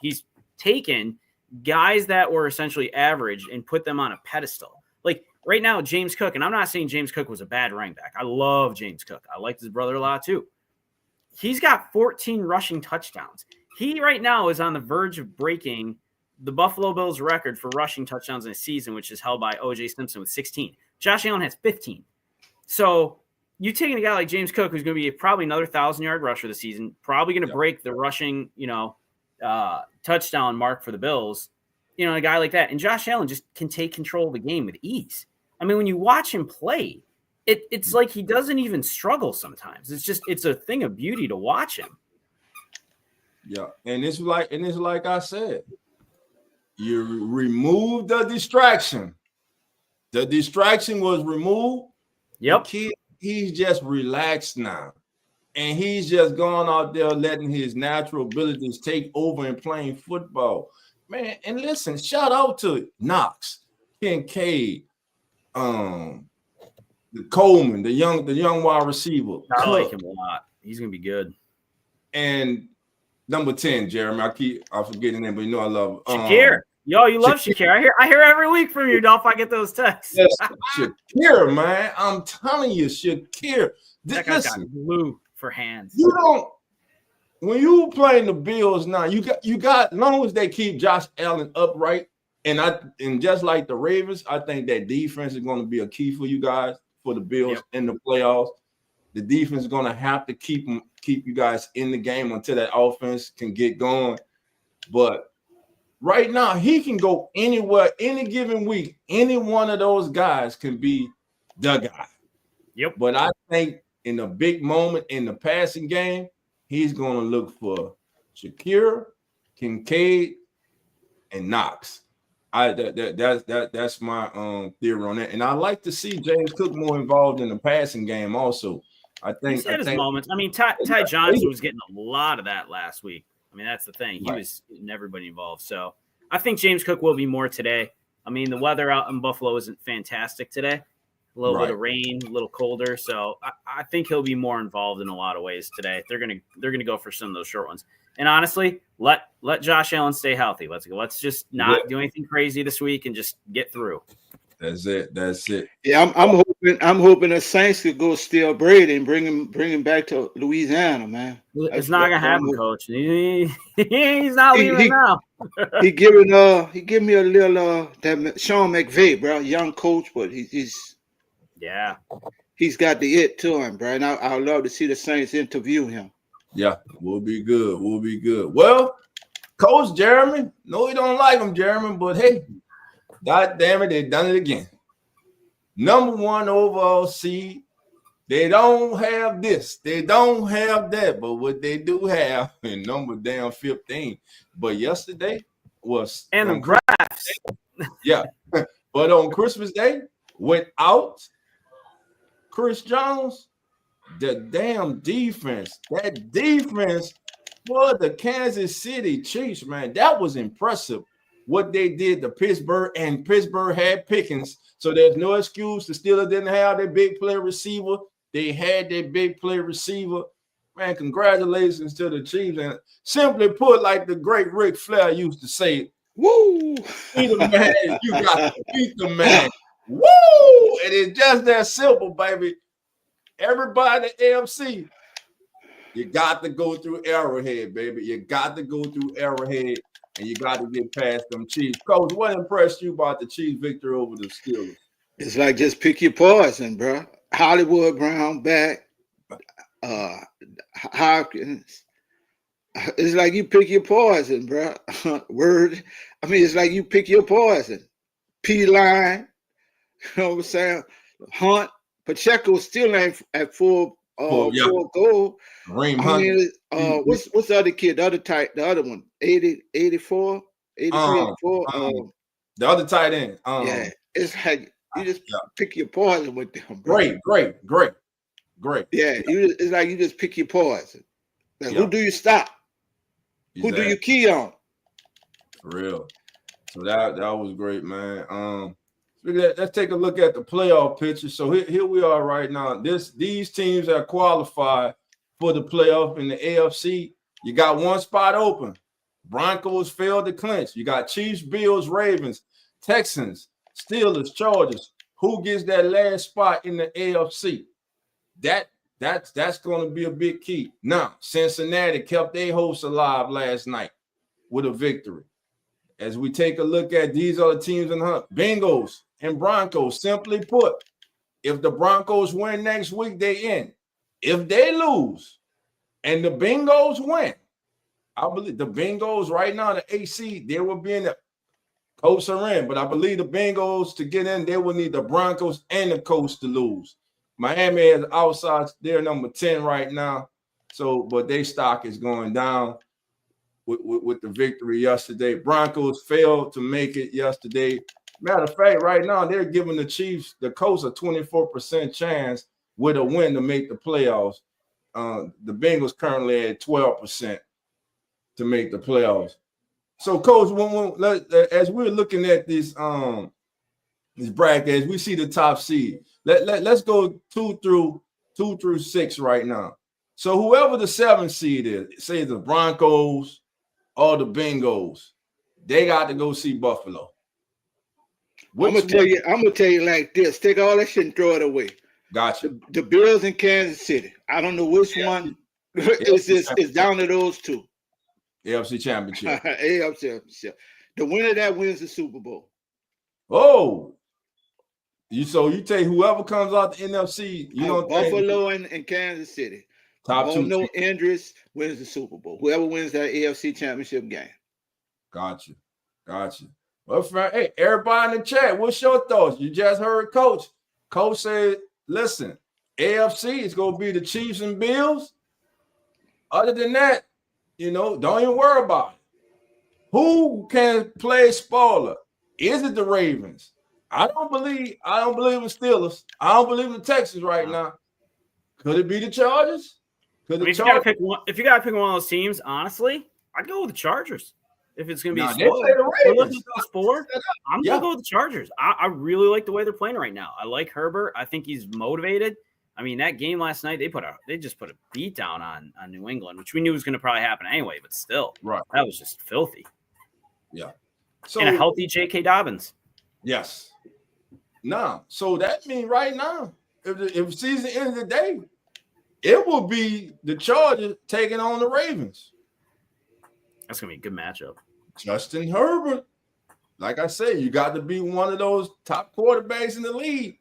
he's taken guys that were essentially average and put them on a pedestal. Like, right now, James Cook, and I'm not saying James Cook was a bad running back. I love James Cook. I liked his brother a lot too. He's got 14 rushing touchdowns. He right now is on the verge of breaking the Buffalo Bills record for rushing touchdowns in a season, which is held by O.J. Simpson with 16. Josh Allen has 15. So you taking a guy like James Cook, who's going to be probably another 1,000-yard rusher this season, probably going to break the rushing, touchdown mark for the Bills. A guy like that, and Josh Allen just can take control of the game with ease. I mean, when you watch him play, it's like he doesn't even struggle sometimes. It's a thing of beauty to watch him. Yeah, and it's like I said, you remove the distraction. The distraction was removed. Yep. The kid, he's just relaxed now. And he's just gone out there letting his natural abilities take over and playing football. Man, and listen, shout out to Knox, Kincaid, the Coleman, the young wide receiver. I like him a lot. He's gonna be good. And number 10, Jeremy. I'm forgetting him, but I love Shakir. Yo, you love Shakir. I hear every week from you, Dolph. I get those texts. Yes, Shakir, man. I'm telling you, Shakir. That guy's got glue for hands. You don't. When you playing the Bills now, you got as long as they keep Josh Allen upright, and just like the Ravens, I think that defense is going to be a key for you guys for the Bills in the playoffs. The defense is going to have to keep you guys in the game until that offense can get going. But right now, he can go anywhere, any given week. Any one of those guys can be the guy. Yep. But I think in a big moment in the passing game, he's going to look for Shakir, Kincaid, and Knox. That's my theory on that. And I like to see James Cook more involved in the passing game also. He's had his moments. I mean, Ty Johnson was getting a lot of that last week. I mean, that's the thing. He was getting everybody involved. So I think James Cook will be more today. I mean, the weather out in Buffalo isn't fantastic today. A little bit of rain, a little colder. So I think he'll be more involved in a lot of ways today. They're gonna go for some of those short ones. And honestly, let Josh Allen stay healthy. Let's just not do anything crazy this week and just get through. That's it. Yeah, I'm hoping the Saints could go steal Brady and bring him back to Louisiana, man. It's not gonna happen, Coach. He's not leaving now. he giving me a little that Sean McVay, bro, young coach, but he's got the it to him, bro. And I would love to see the Saints interview him. Yeah, we'll be good. Well, Coach Jeremy, no, we don't like him, Jeremy, but hey, God damn it, they done it again. Number 1 overall seed. They don't have this, they don't have that, but what they do have in number 15. But yesterday was the graphs. Yeah, but on Christmas Day, without Chris Jones, the damn defense, for the Kansas City Chiefs, man, that was impressive. What they did to Pittsburgh, and Pittsburgh had Pickens, so there's no excuse. The Steelers didn't have their big play receiver. They had their big play receiver. Man, congratulations to the Chiefs. And simply put, like the great Ric Flair used to say, woo, beat the man, you got to beat the man. Woo! It is just that simple, baby. Everybody in the AFC, you got to go through Arrowhead, baby. You got to go through Arrowhead, and you got to get past them Chiefs. Coach, what impressed you about the Chiefs' victory over the Steelers? It's like just pick your poison, bro. Hollywood Brown back, Hopkins. It's like you pick your poison, bro. Word. I mean, it's like you pick your poison. P-line. You know what I'm saying? Hunt. Pacheco still ain't at full goal. What's the other kid? The other one, 84, 84. The other tight end. It's like you just pick your poison with them. Bro. Great. Yeah, it's like you just pick your poison. Like, who do you stop? Exactly. Who do you key on? For real. So that was great, man. Let's take a look at the playoff picture. So here we are right now. These teams are qualified for the playoff in the AFC. You got one spot open. Broncos failed to clinch. You got Chiefs, Bills, Ravens, Texans, Steelers, Chargers. who gets that last spot in the AFC. That's going to be a big key. Now, Cincinnati kept their hopes alive last night with a victory. As we take a look at these other teams in the hunt, Bengals and Broncos, simply put, if the Broncos win next week, they in. If they lose and the Bengals win, I believe the Bengals right now, the AC, they will be in the Colts are in, but I believe the Bengals to get in, they will need the Broncos and the Colts to lose. Miami is outside, they're number 10 right now. So, but their stock is going down with the victory yesterday. Broncos failed to make it yesterday. Matter of fact, right now, they're giving the Chiefs, the Colts, a 24% chance with a win to make the playoffs. The Bengals currently at 12% to make the playoffs. So, Coach, as we're looking at this bracket, as we see the top seed, let's go 2 through 6 right now. So, whoever the 7th seed is, say the Broncos or the Bengals, they got to go see Buffalo. I'm gonna tell you like this: take all that shit and throw it away. Gotcha. The Bills in Kansas City. I don't know which one. It's down to those two. AFC Championship. AFC Championship. The winner that wins the Super Bowl. Oh, you take whoever comes out the NFC. You don't Buffalo and Kansas City. Top two. No injuries wins the Super Bowl. Whoever wins that AFC Championship game. Gotcha. Well, friend, hey, everybody in the chat, what's your thoughts? You just heard Coach. Coach said, listen, AFC is going to be the Chiefs and Bills. Other than that, don't even worry about it. Who can play spoiler? Is it the Ravens? I don't believe in Steelers. I don't believe in Texas right now. Could it be the Chargers? If you got to pick one of those teams, honestly, I'd go with the Chargers. If it's going to be I'm going to go with the Chargers. I really like the way they're playing right now. I like Herbert. I think he's motivated. I mean, that game last night, they just put a beat down on New England, which we knew was going to probably happen anyway, but still, right? That was just filthy. Yeah. So, and a healthy J.K. Dobbins. Yes. Now, so that means right now, if season end of the day, it will be the Chargers taking on the Ravens. That's going to be a good matchup. Justin Herbert. Like I said, you got to be one of those top quarterbacks in the league.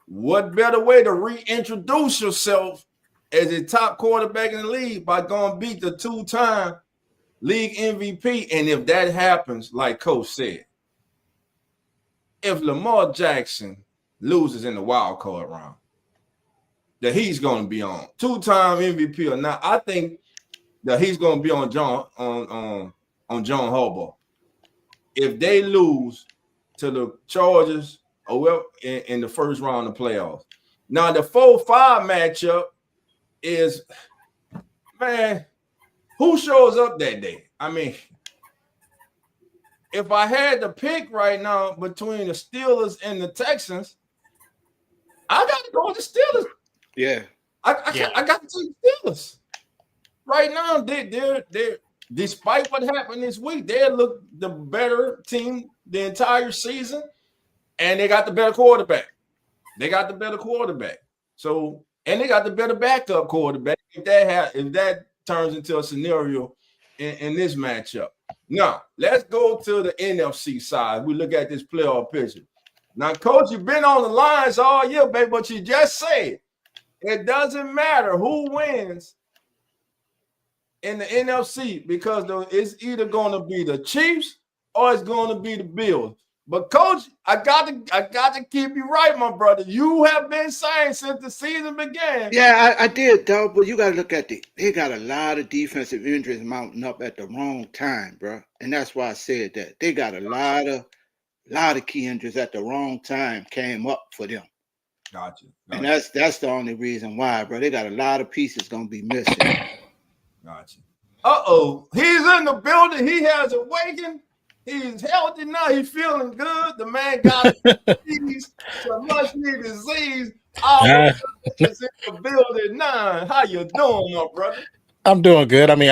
What better way to reintroduce yourself as a top quarterback in the league by going to beat the 2-time league MVP? And if that happens, like Coach said, if Lamar Jackson loses in the wild card round, that he's going to be on 2-time MVP or not, I think that he's going to be on John Harbaugh. If they lose to the Chargers or in the first round of playoffs. Now the 4-5 matchup is, man, who shows up that day? I mean, if I had to pick right now between the Steelers and the Texans, I got to go with the Steelers. Yeah. I got to take the Steelers. Right now, they're despite what happened this week, they look the better team the entire season, and they got the better quarterback. So, and they got the better backup quarterback. If that turns into a scenario in this matchup. Now, let's go to the NFC side. We look at this playoff picture. Now, Coach, you've been on the lines all year, baby, but you just said it doesn't matter who wins in the NFC because it's either going to be the Chiefs or it's going to be the Bills. But Coach, I got to keep you right, my brother. You have been saying since the season began. Yeah, I did, dog. But you got to look at they got a lot of defensive injuries mounting up at the wrong time, bro. And that's why I said that they got a lot of key injuries at the wrong time came up for them. Gotcha. And that's the only reason why, bro. They got a lot of pieces gonna be missing. Gotcha. He's in the building. He has awakened. He's healthy now. He's feeling good. The man got a disease, a much-needed disease. Is in the building now. How you doing, my brother? I'm doing good. I mean,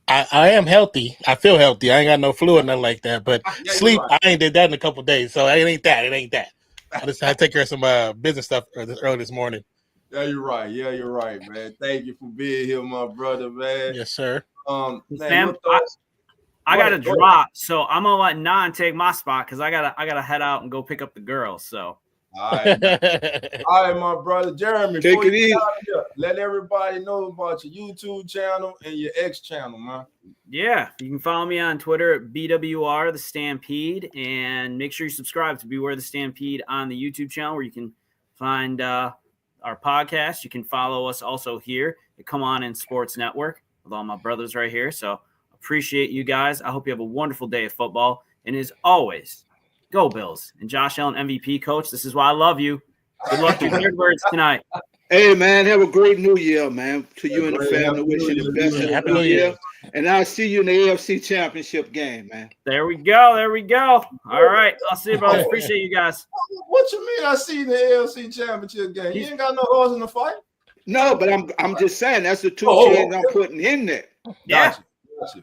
I am healthy. I feel healthy. I ain't got no flu or nothing like that. But sleep, right. I ain't did that in a couple of days. So it ain't that. I just had to take care of some business stuff early this morning. Yeah, you're right. Yeah, you're right, man. Thank you for being here, my brother, man. Yes, sir. Man, I gotta drop, so I'm gonna let Nan take my spot because I gotta head out and go pick up the girls. So all right, my brother Jeremy. Take it easy. Let everybody know about your YouTube channel and your X channel, man. Yeah, you can follow me on Twitter at BWR The Stampede, and make sure you subscribe to Beware the Stampede on the YouTube channel, where you can find our podcast. You can follow us also here at Come On In Sports Network with all my brothers right here. So appreciate you guys. I hope you have a wonderful day of football. And as always, go Bills. And Josh Allen, MVP coach, this is why I love you. Good luck to your third words tonight. Hey, man, have a great new year, man. To you and the family, wish you the best of the new year. And I'll see you in the AFC Championship game, man. There we go. All right. I'll see you, brothers. Appreciate you guys. What you mean I see you in the AFC Championship game? You ain't got no horse in the fight? No, but I'm just saying that's the two teams I'm putting in there. Yeah. Gotcha.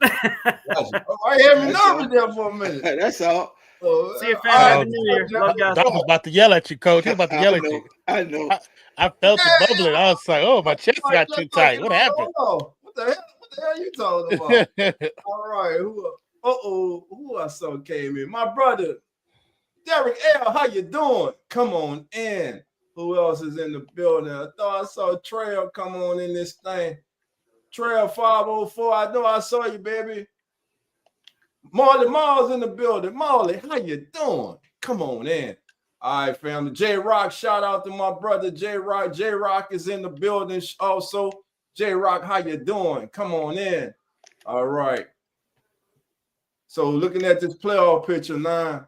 I had me nervous there for a minute. That's all. See you, family. Happy New Year. Love guys. Doc was about to yell at you, coach. He was about to yell at you. I know. I felt it bubbling. I was like, oh, my chest got too tight. What happened? What the hell are you talking about? All right. Who else came in? My brother, Derek L. How you doing? Come on in. Who else is in the building? I thought I saw Trail come on in this thing. Trail 504. I know I saw you, baby. Marley Miles in the building. Marley, how you doing? Come on in. All right, family. J-Rock, shout out to my brother J-Rock. J-Rock is in the building also. J-Rock, how you doing? Come on in. All right. So looking at this playoff picture now,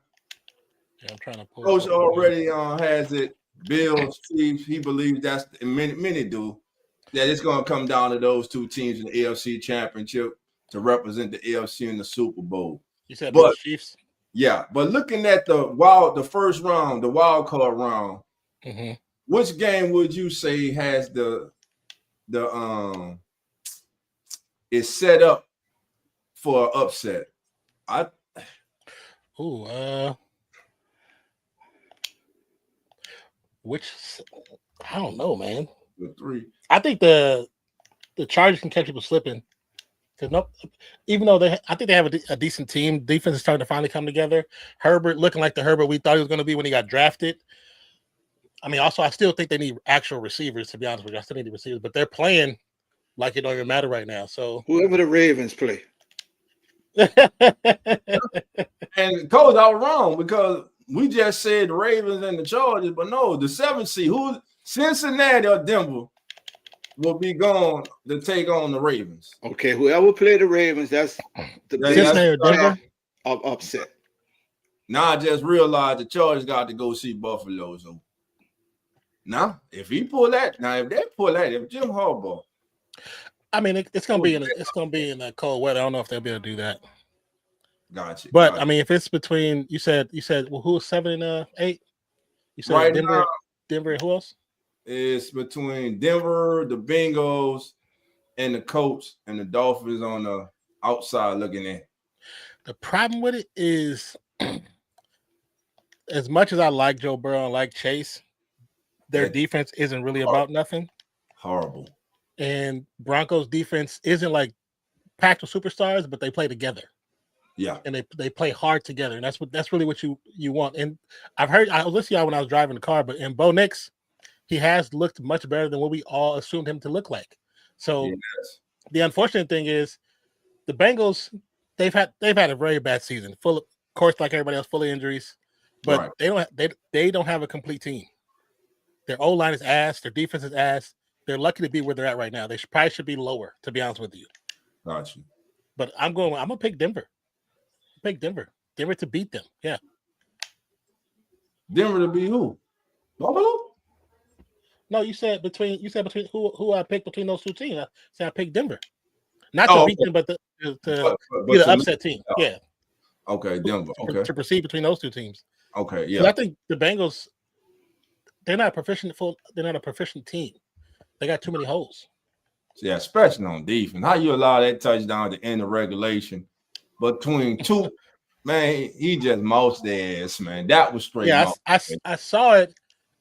I'm trying to pull Coach already has it. Bills, Chiefs, he believes that's many do. That it's going to come down to those two teams in the AFC Championship to represent the AFC in the Super Bowl. You said Bills, Chiefs? Yeah, but looking at the first round, the wild card round, which game would you say has is set up for an upset? I don't know, man. The three. I think the Chargers can catch people slipping. Because even though I think they have a decent team, defense is starting to finally come together. Herbert looking like the Herbert we thought he was going to be when he got drafted. I mean, also I still think they need actual receivers. To be honest with you, I still need the receivers, but they're playing like it don't even matter right now. So whoever the Ravens play. And Coach, I was wrong because we just said the Ravens and the Chargers, but no, the 7th seed, who Cincinnati or Denver will be going to take on the Ravens. Okay, whoever play the Ravens, that's the biggest upset. Now I just realized the Chargers got to go see Buffalo. So now, if he pull that, if Jim Harbaugh, I mean, it's gonna be in the cold weather. I don't know if they'll be able to do that. Gotcha. But I mean, if it's between you said well, who's 7 and 8? You said right Denver, now, Denver, and who else? It's between Denver, the Bengals, and the Colts, and the Dolphins on the outside looking in. The problem with it is, as much as I like Joe Burrow and like Chase, their defense isn't really about nothing. Horrible. And Broncos defense isn't like packed with superstars, but they play together. Yeah. And they play hard together. And that's really what you want. And I was listening to y'all when I was driving the car, but in Bo Nix, he has looked much better than what we all assumed him to look like. So the unfortunate thing is the Bengals, they've had a very bad season, full of course, like everybody else, full of injuries, but they don't have a complete team. Their O-line is ass, their defense is ass. They're lucky to be where they're at right now. They probably should be lower, to be honest with you. Got you. But I'm gonna pick Denver. Denver to beat them. Yeah. Denver to beat who? Buffalo? No, you said between who I picked between those two teams. I said I picked Denver. Not to beat them, but to be the upset team. Yeah. Okay, Denver. Okay. To proceed between those two teams. Okay, yeah. I think the Bengals, they're not a proficient team. They got too many holes. Yeah, especially on defense. How you allow that touchdown at the end of regulation between two Man, he just moused their ass, man. That was straight. Yeah, I saw it,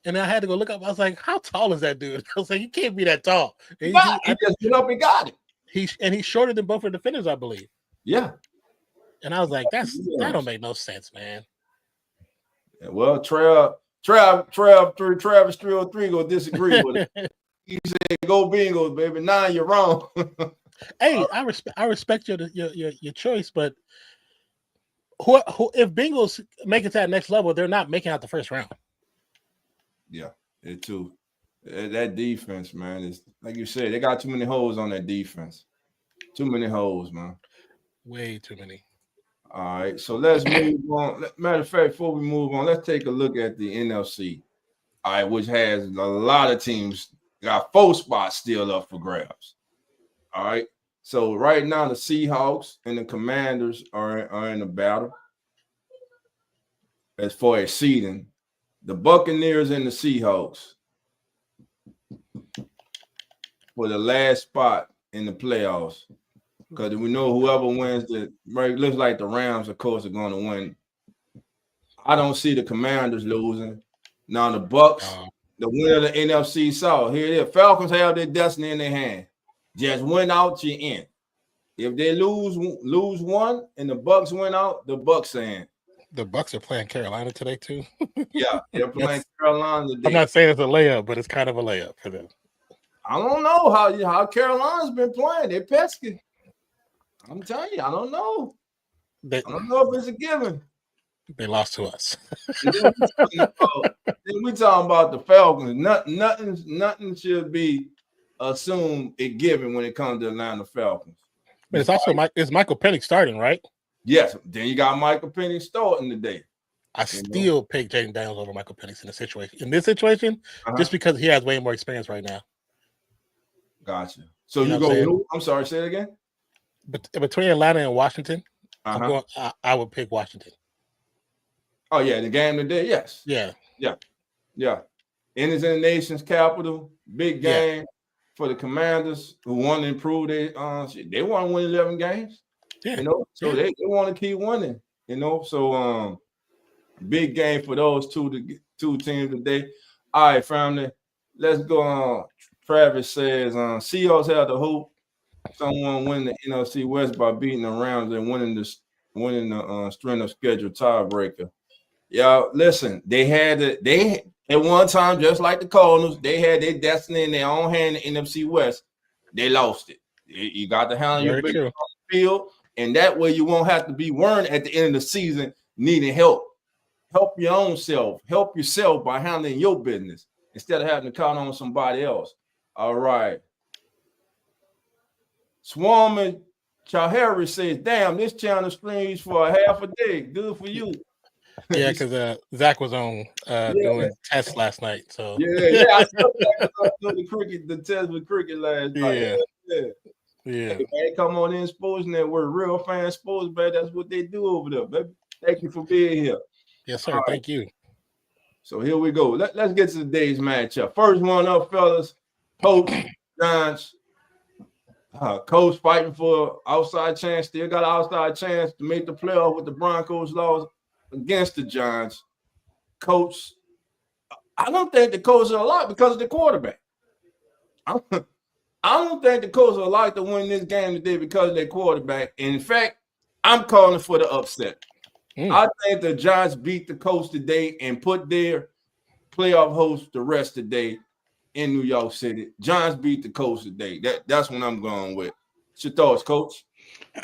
and I had to go look up. I was like, "How tall is that dude?" I was like, "He can't be that tall." He just went up and got it. He's shorter than both of the defenders, I believe. Yeah. And I was like, that don't make no sense, man. Yeah, well, Travis 303 gonna disagree with it. He said, "Go Bengals, baby." Nah, you're wrong. Hey, I respect your choice, but who if Bengals make it to that next level, they're not making out the first round. Yeah, it too. That defense, man, is like you said, they got too many holes on that defense. Too many holes, man. Way too many. All right, so let's move on. Matter of fact, before we move on, let's take a look at the NFC. All right, which has a lot of teams got 4 spots still up for grabs. All right, so right now the Seahawks and the Commanders are in a battle as far as seeding. The Buccaneers and the Seahawks for the last spot in the playoffs. Because we know whoever wins it looks like the Rams, of course, are going to win. I don't see the Commanders losing. Now the Bucks, the winner of the NFC South. Here it is. Falcons have their destiny in their hand. Just win out, you're in. If they lose one and the Bucks win out, the Bucks are in. The Bucks are playing Carolina today too. Yeah, they're playing Carolina today. I'm not saying it's a layup, but it's kind of a layup for them. I don't know how Carolina's been playing. They're pesky. I'm telling you, I don't know. I don't know if it's a given. They lost to us. Then we talking about the Falcons. Nothing should be assumed a given when it comes to Atlanta Falcons. But it's also it's Michael Penix starting, right? Yes. Then you got Michael Penix starting today. I still pick Jaden Daniels over Michael Penix in this situation, just because he has way more experience right now. Gotcha. So you go who? I'm sorry, say it again. But between Atlanta and Washington, I would pick Washington. Oh yeah, the game today, yes. Yeah. And it's in the nation's capital. Big game for the Commanders who want to improve their they want to win 11 games. Yeah. So they want to keep winning, So big game for those two teams today. All right, family. Let's go on. Travis says Seahawks have the hope someone win the NFC West by beating the Rams and winning the strength of schedule tiebreaker. Y'all, listen, they at one time, just like the Cardinals, they had their destiny in their own hand in the NFC West. They lost it. You got to handle your business on the field, and that way you won't have to be worried at the end of the season needing help. Help your own self. Help yourself by handling your business instead of having to count on somebody else. All right. Swarman Chahari says, "Damn, this channel streams for a half a day. Good for you." Yeah, because Zach was on doing tests last night. So I saw the test with cricket last night. Yeah. Hey, come on in Sports Network, Real Fan Sports, man. That's what they do over there, baby. Thank you for being here. Yes, sir. Thank you. So here we go. Let's get to today's matchup. First one up, fellas. Colts, Giants. Colts fighting for outside chance. Still got an outside chance to make the playoff with the Broncos loss against the Giants. Colts. I don't think the Colts are a lot because of the quarterback. I don't think the Colts are like to win this game today because of their quarterback. In fact, I'm calling for the upset. I think the Giants beat the Colts today and put their playoff host to rest today in New York City. Giants beat the Colts today. That's what I'm going with. What's your thoughts, Coach?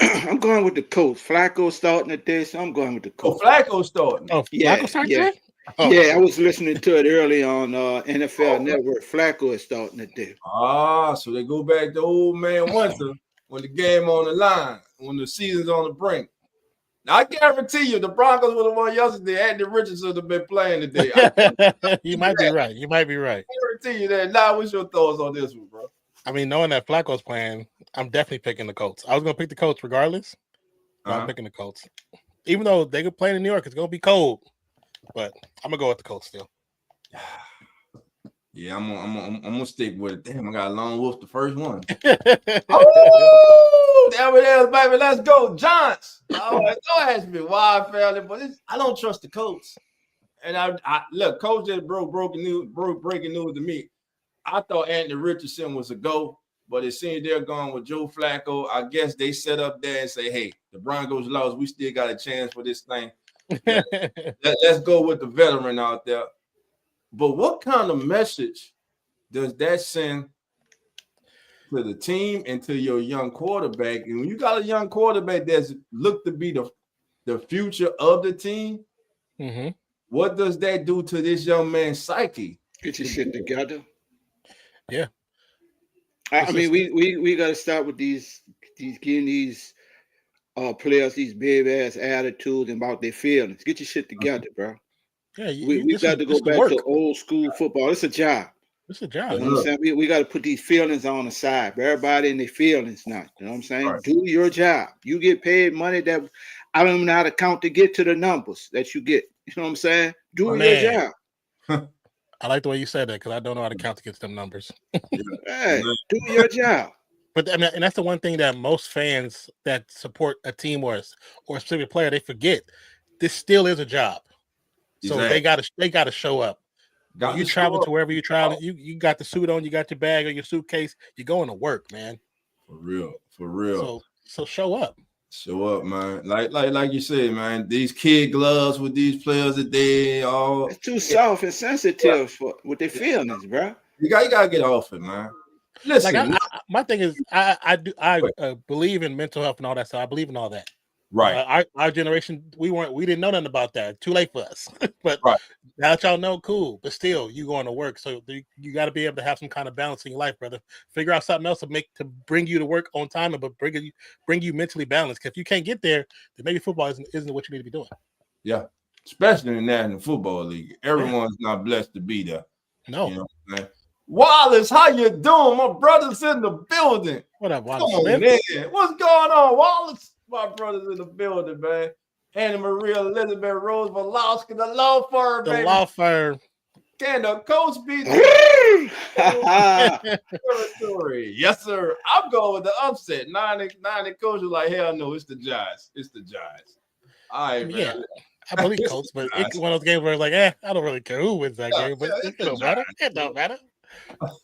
I'm going with the Colts. Flacco starting today, so I'm going with the Colts. Oh, Flacco starting. Oh, Flacco starting today? Oh. Yeah, I was listening to it early on NFL Network. Flacco is starting today. So they go back to old man Winter when the game on the line, when the season's on the brink. Now, I guarantee you, the Broncos would have won yesterday. Andy Richardson would have been playing today. You might be right. I guarantee you that. Now, what's your thoughts on this one, bro? I mean, knowing that Flacco's playing, I'm definitely picking the Colts. I was going to pick the Colts regardless. I'm picking the Colts. Even though they could play in New York, it's going to be cold. But I'm going to go with the Colts still. Yeah, I'm gonna stick with it. Damn, I got Lone Wolf the first one. Oh, there it is, baby. Let's go, Giants. Oh, don't ask me why I failed it, but I don't trust the coach. And I look, coach just broke breaking news to me. I thought Anthony Richardson was a go, but it seems they're going with Joe Flacco. I guess they set up there and say, hey, the Broncos lost. We still got a chance for this thing. Let's go with the veteran out there. But what kind of message does that send to the team and to your young quarterback? And when you got a young quarterback that's looked to be the future of the team, what does that do to this young man's psyche? Get your shit together. Yeah. I mean, we got to start with these getting these players these baby ass attitudes about their feelings. Get your shit together, bro. Yeah, we got to go back to old school football. It's a job. It's a job. You know what I'm saying? We got to put these feelings on the side. Everybody in their feelings now. You know what I'm saying? Right. Do your job. You get paid money that I don't even know how to count to get to the numbers that you get. You know what I'm saying? Do your job. I like the way you said that because I don't know how to count to get to them numbers. Hey, do your job. But I mean, and that's the one thing that most fans that support a team or a specific player, they forget. This still is a job. So exactly. they gotta show up. You travel to wherever you travel, you got the suit on, you got your bag or your suitcase, you're going to work, man. For real. So show up. Show up, man. Like you said, man. These kid gloves with these players that they all it's too soft and sensitive with their feelings, bro. You gotta get off it, man. Listen, my thing is, I believe in mental health and all that stuff. I believe in all that. Right. Our generation, we didn't know nothing about that. Too late for us. But right. Now that y'all know, cool. But still, you going to work, so you got to be able to have some kind of balance in your life, brother. Figure out something else to bring you to work on time, but bring you mentally balanced. Because if you can't get there, then maybe football isn't what you need to be doing. Yeah, especially in the National Football League, everyone's not blessed to be there. No. You know what I'm saying? Wallace, how you doing? My brother's in the building. What up, Wallace? Come on, man. What's going on, Wallace? My brother's in the building, man. Anna Maria Elizabeth Rose Valowski, the law firm, baby. The law firm. Can the coach be territory? Yes, sir. I'm going with the upset. 90 coaches like, hell no, it's the Giants. It's the Giants. All right, man. Yeah. I believe Colts, but it's one of those games where it's like, I don't really care who wins that game, but it don't matter. It don't matter. All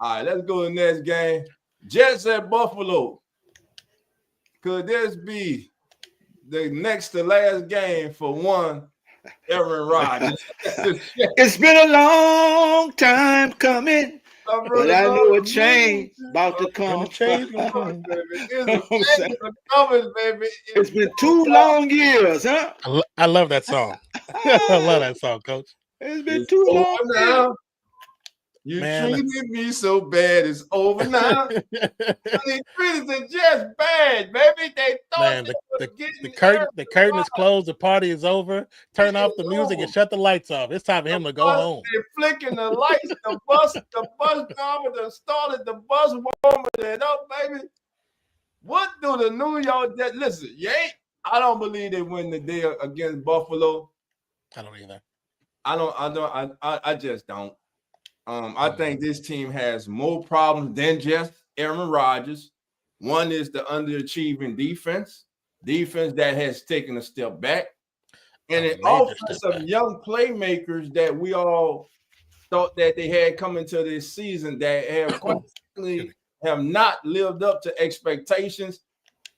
right, let's go to the next game. Jets at Buffalo. Could this be the next to last game for one Aaron Rodgers? It's been a long time coming, but I knew a change about to come. It's been 2 long years, huh? I love that song. I love that song, Coach. It's been too long now. You treated me so bad, it's over now. They treated the Jets bad, baby. They thought the curtain is closed, the party is over. Turn off the music and shut the lights off. It's time for him to go home. They're flicking the lights, the bus driver started the bus warming it up, baby. What do the New York Jets? Listen, I don't believe they win the day against Buffalo. I don't either. I just don't. I think this team has more problems than just Aaron Rodgers. One is the underachieving defense that has taken a step back, and an offense of young playmakers that we all thought that they had coming to this season that have not lived up to expectations,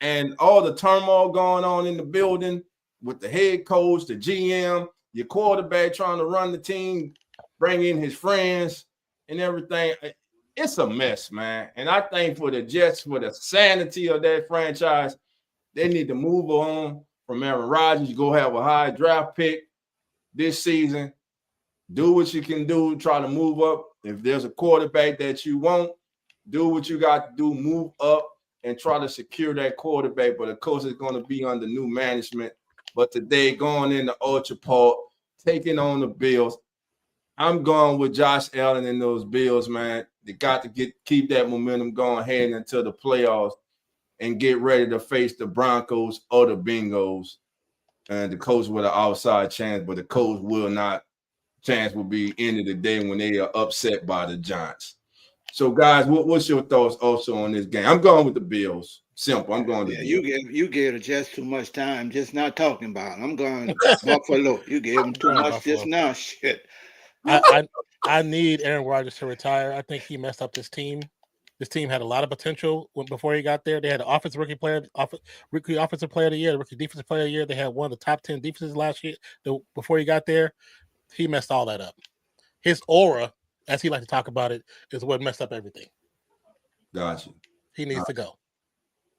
and all the turmoil going on in the building with the head coach, the GM, your quarterback trying to run the team, bring in his friends and everything. It's a mess, man. And I think for the Jets, for the sanity of that franchise, they need to move on from Aaron Rodgers. You go have a high draft pick this season. Do what you can do. Try to move up. If there's a quarterback that you want, do what you got to do. Move up and try to secure that quarterback. But of course, it's going to be under new management. But today, going into Orchard Park, taking on the Bills, I'm going with Josh Allen and those Bills, man. They got to keep that momentum going heading into the playoffs and get ready to face the Broncos or the Bengals. And the Colts with an outside chance, but the Colts will not chance will be end of the day when they are upset by the Giants. So, guys, what's your thoughts also on this game? I'm going with the Bills. Simple. I'm going to Bills. You gave just too much time just not talking about it. I'm going Buffalo. You gave him too much Buffalo. Just now. Shit. I need Aaron Rodgers to retire. I think he messed up this team. This team had a lot of potential before he got there. They had an offensive rookie player, rookie offensive player of the year, rookie defensive player of the year. They had one of the top 10 defenses last year. Before he got there, he messed all that up. His aura, as he likes to talk about it, is what messed up everything. Gotcha. He needs to go.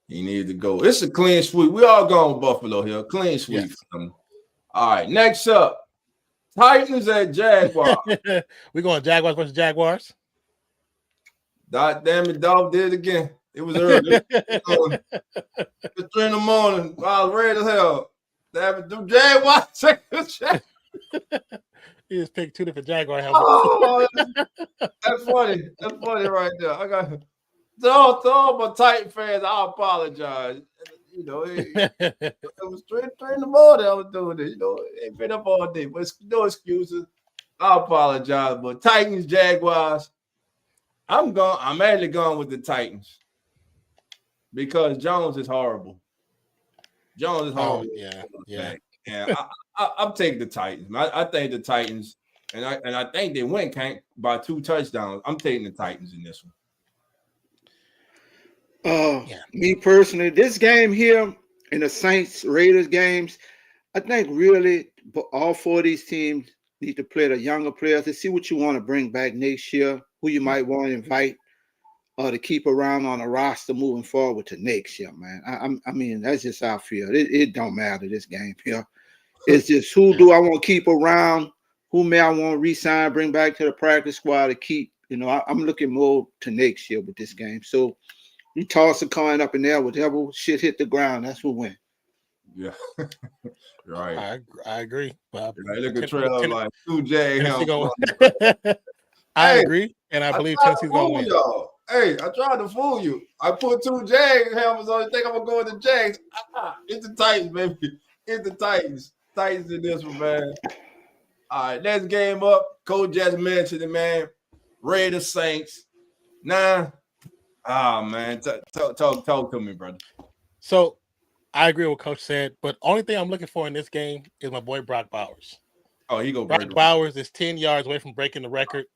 He needs to go. It's a clean sweep. We all going Buffalo here. Clean sweep. Yes. All right. Next up, Titans at Jaguars. We're going Jaguars versus Jaguars. God damn it, dog did it again. It was early. It's 3 in the morning. I was ready as hell. Damn it, do Jaguars. He just picked 2 different Jaguar helmets. Oh, that's funny. That's funny right there. I got to all my Titan fans. I apologize. You know, it was 3 in the morning. I was doing it. You know, it been up all day, but no excuses. I apologize. But Titans, Jaguars. I'm actually going with the Titans because Jones is horrible. Jones is horrible. Yeah. And I'm taking the Titans. I think the Titans, and I think they win by 2 touchdowns. I'm taking the Titans in this one. Me personally, this game here in the Saints Raiders games, I think really all 4 of these teams need to play the younger players to see what you want to bring back next year, who you might want to invite to keep around on the roster moving forward to next year, man. I mean, that's just how I feel. It don't matter this game here. It's just who do I want to keep around, who may I want to re-sign, bring back to the practice squad to keep. You know, I'm looking more to next year with this game. So you toss a coin up in there, whatever shit hit the ground, that's who win. Yeah, right. I agree. But look at Trail like 2 J. I agree, and I believe Tennessee's going to win. Y'all. Hey, I tried to fool you. I put 2 Jags helmets on. You think I'm going to go with the Jags? It's the Titans, baby. It's the Titans. Titans in this one, man. All right, next game up. Coach just mentioned it, man. Raiders, Saints. Man. Talk to me, brother. So, I agree with what Coach said, but only thing I'm looking for in this game is my boy Brock Bowers. Oh, he go Brock Bowers is 10 yards away from breaking the record.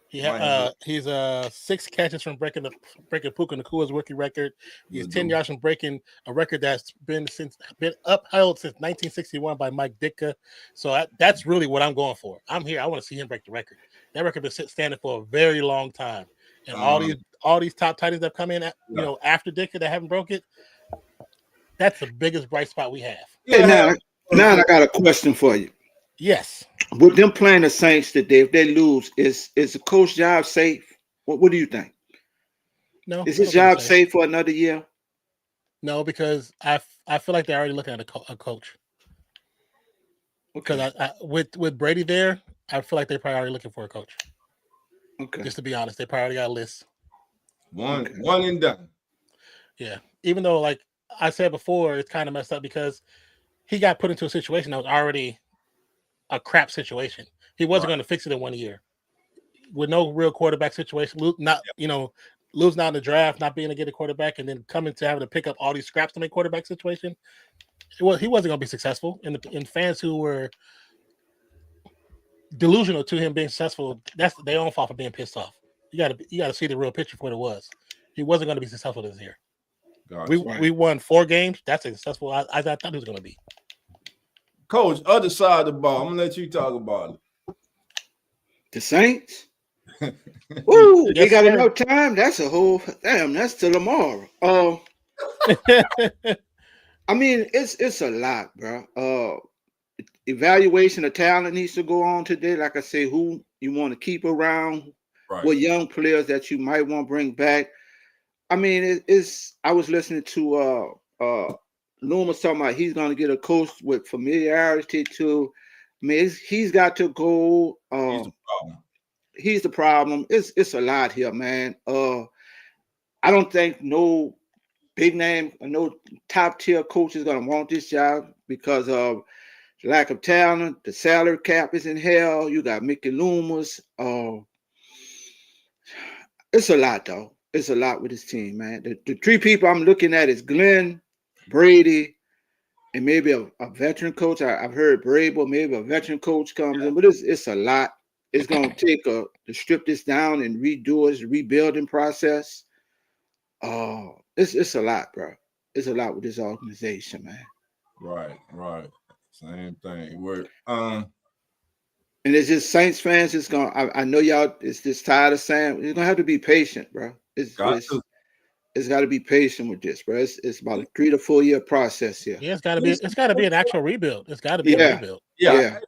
He's 6 catches from breaking Puka Nakua's rookie record. He's 10 yards from breaking a record that's been upheld since 1961 by Mike Ditka. So that's really what I'm going for. I'm here. I want to see him break the record. That record has been standing for a very long time, and all these top tight ends that have come in, after Ditka that haven't broke it. That's the biggest bright spot we have. Yeah. Now I got a question for you. Yes. With them playing the Saints today, if they lose, is the coach job safe? What do you think? No. Is his job safe for another year? No, because I feel like they're already looking at a coach. Because with Brady there, I feel like they're probably already looking for a coach. Okay. Just to be honest, they probably already got a list. One and done. Yeah. Even though, like I said before, it's kind of messed up because he got put into a situation that was already a crap situation. He wasn't going to fix it in 1 year with no real quarterback situation. Losing out in the draft, not being able to get a quarterback, and then coming to having to pick up all these scraps to make quarterback situation. He wasn't going to be successful. And fans who were delusional to him being successful, that's their own fault for being pissed off. You got to see the real picture for what it was. He wasn't going to be successful this year. We won 4 games. That's as successful as I thought it was going to be. Coach, other side of the ball. I'm gonna let you talk about it. The Saints. Ooh, they got enough time. That's that's till tomorrow. I mean, it's a lot, bro. Evaluation of talent needs to go on today. Like I say, who you want to keep around, what young players that you might want to bring back. I mean, I was listening to Loomis talking about he's going to get a coach with familiarity too. I mean, he's got to go. He's the problem. It's a lot here, man. I don't think no big name, no top tier coach is going to want this job because of lack of talent. The salary cap is in hell. You got Mickey Loomis. It's a lot, though. It's a lot with this team, man. The three people I'm looking at is Glenn, Brady, and maybe a veteran coach. I've heard Brable, maybe a veteran coach comes in, but it's a lot. It's going to take to strip this down and redo it, rebuilding process. It's a lot, bro. It's a lot with this organization, man. Right. Same thing. And it's just Saints fans. It's gonna. I know y'all. It's just tired of saying. You're gonna have to be patient, bro. It's got to be patient with this, bro. It's about a 3 to 4 year process here. Yeah, it's got to be an actual rebuild. It's got to be a rebuild. Yeah.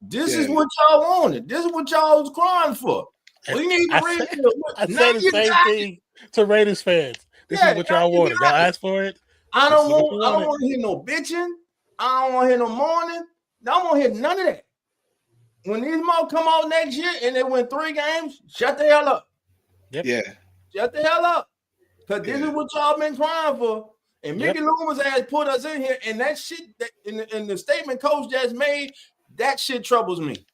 This is what y'all wanted. This is what y'all was crying for. We need to rebuild. I said the same thing to Raiders fans. This is what y'all wanted. Y'all asked for it. I don't want to hear no bitching. I don't want to hear no mourning. I don't want to hear none of that. When these more come out next year and they win 3 games, shut the hell up. Yep. Yeah. Shut the hell up. Because this is what y'all been crying for. And Mickey Loomis has put us in here. And that shit, in the statement coach just made, that shit troubles me.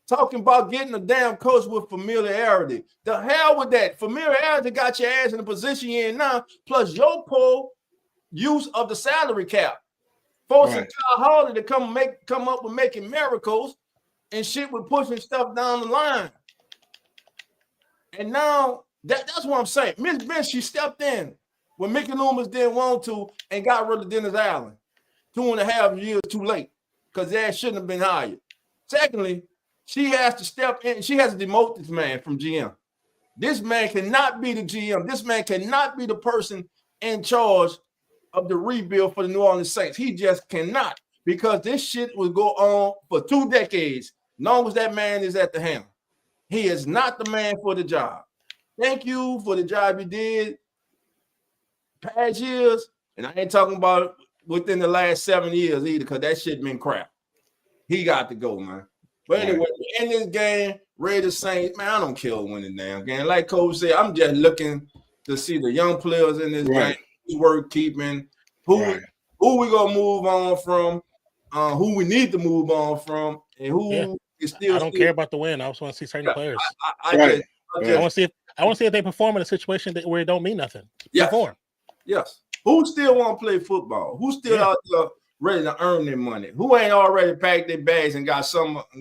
Talking about getting a damn coach with familiarity. The hell with that. Familiarity got your ass in the position you're in now, plus your poor use of the salary cap. Forcing Kyle Harley to come up with making miracles and shit with pushing stuff down the line. And now that's what I'm saying. Miss Bench, she stepped in when Mickey Loomis didn't want to and got rid of Dennis Allen 2.5 years too late because that shouldn't have been hired. Secondly, she has to step in. She has to demote this man from GM. This man cannot be the GM. This man cannot be the person in charge of the rebuild for the New Orleans Saints. He just cannot, because this shit will go on for 2 decades, long as that man is at the helm. He is not the man for the job. Thank you for the job you did past years, and I ain't talking about within the last 7 years either, because that shit been crap. He got to go, man. But anyway, in this game, Raiders Saints, man, I don't care who win the damn game. Like Coach said, I'm just looking to see the young players in this game. Worth keeping, who we gonna move on from, who we need to move on from, and who is still. I don't care about the win. I just want to see certain players. I want to see if they perform in a situation where it don't mean nothing. Perform. Yes. Who still want to play football? Who still out there ready to earn their money? Who ain't already packed their bags and got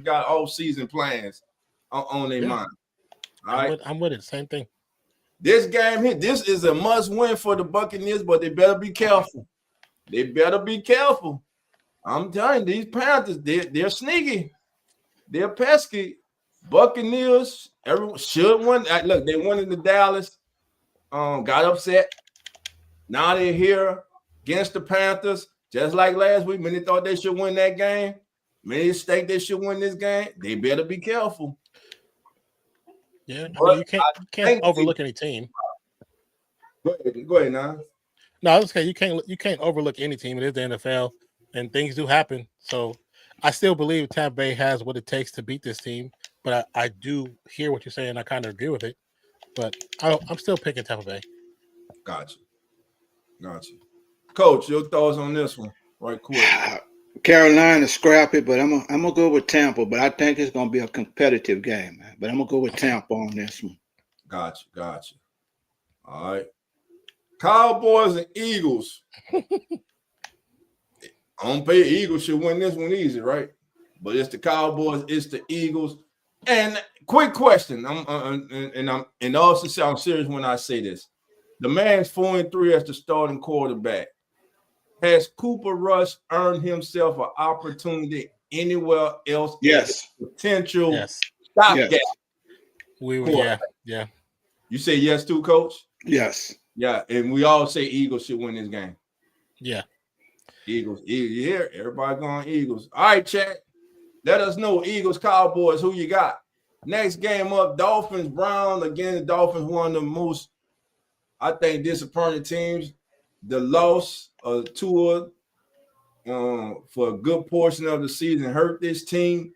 off-season plans on their mind? All right, I'm with it. Same thing. This game here, this is a must-win for the Buccaneers, but they better be careful. They better be careful. I'm telling you, these Panthers, they're sneaky. They're pesky. Buccaneers, everyone should win. Look, they won in the Dallas, got upset. Now they're here against the Panthers, just like last week. Many thought they should win that game. Many think they should win this game. They better be careful. Yeah, I mean, you can't overlook any team. Go ahead now. No, I was saying you can't overlook any team. It is the NFL, and things do happen. So I still believe Tampa Bay has what it takes to beat this team. But I do hear what you're saying. I kind of agree with it. But I'm still picking Tampa Bay. Gotcha. Coach, your thoughts on this one, right quick? Carolina scrappy, but I'm gonna go with Tampa. But I think it's gonna be a competitive game, man. But I'm gonna go with Tampa on this one. Gotcha. All right. Cowboys and Eagles. On paper, Eagles should win this one easy, right? But it's the Cowboys, it's the Eagles. And quick question. I'm serious when I say this. The man's 4-3 as the starting quarterback. Has Cooper Rush earned himself an opportunity anywhere else? Yes. Potential stopgap. Yeah. You say yes too, Coach? Yes. Yeah, and we all say Eagles should win this game. Yeah. Eagles. Yeah, everybody going Eagles. All right, chat. Let us know, Eagles, Cowboys, who you got. Next game up, Dolphins, Browns. Again, the Dolphins, one of the most, I think, disappointing teams. The loss of Tua for a good portion of the season hurt this team.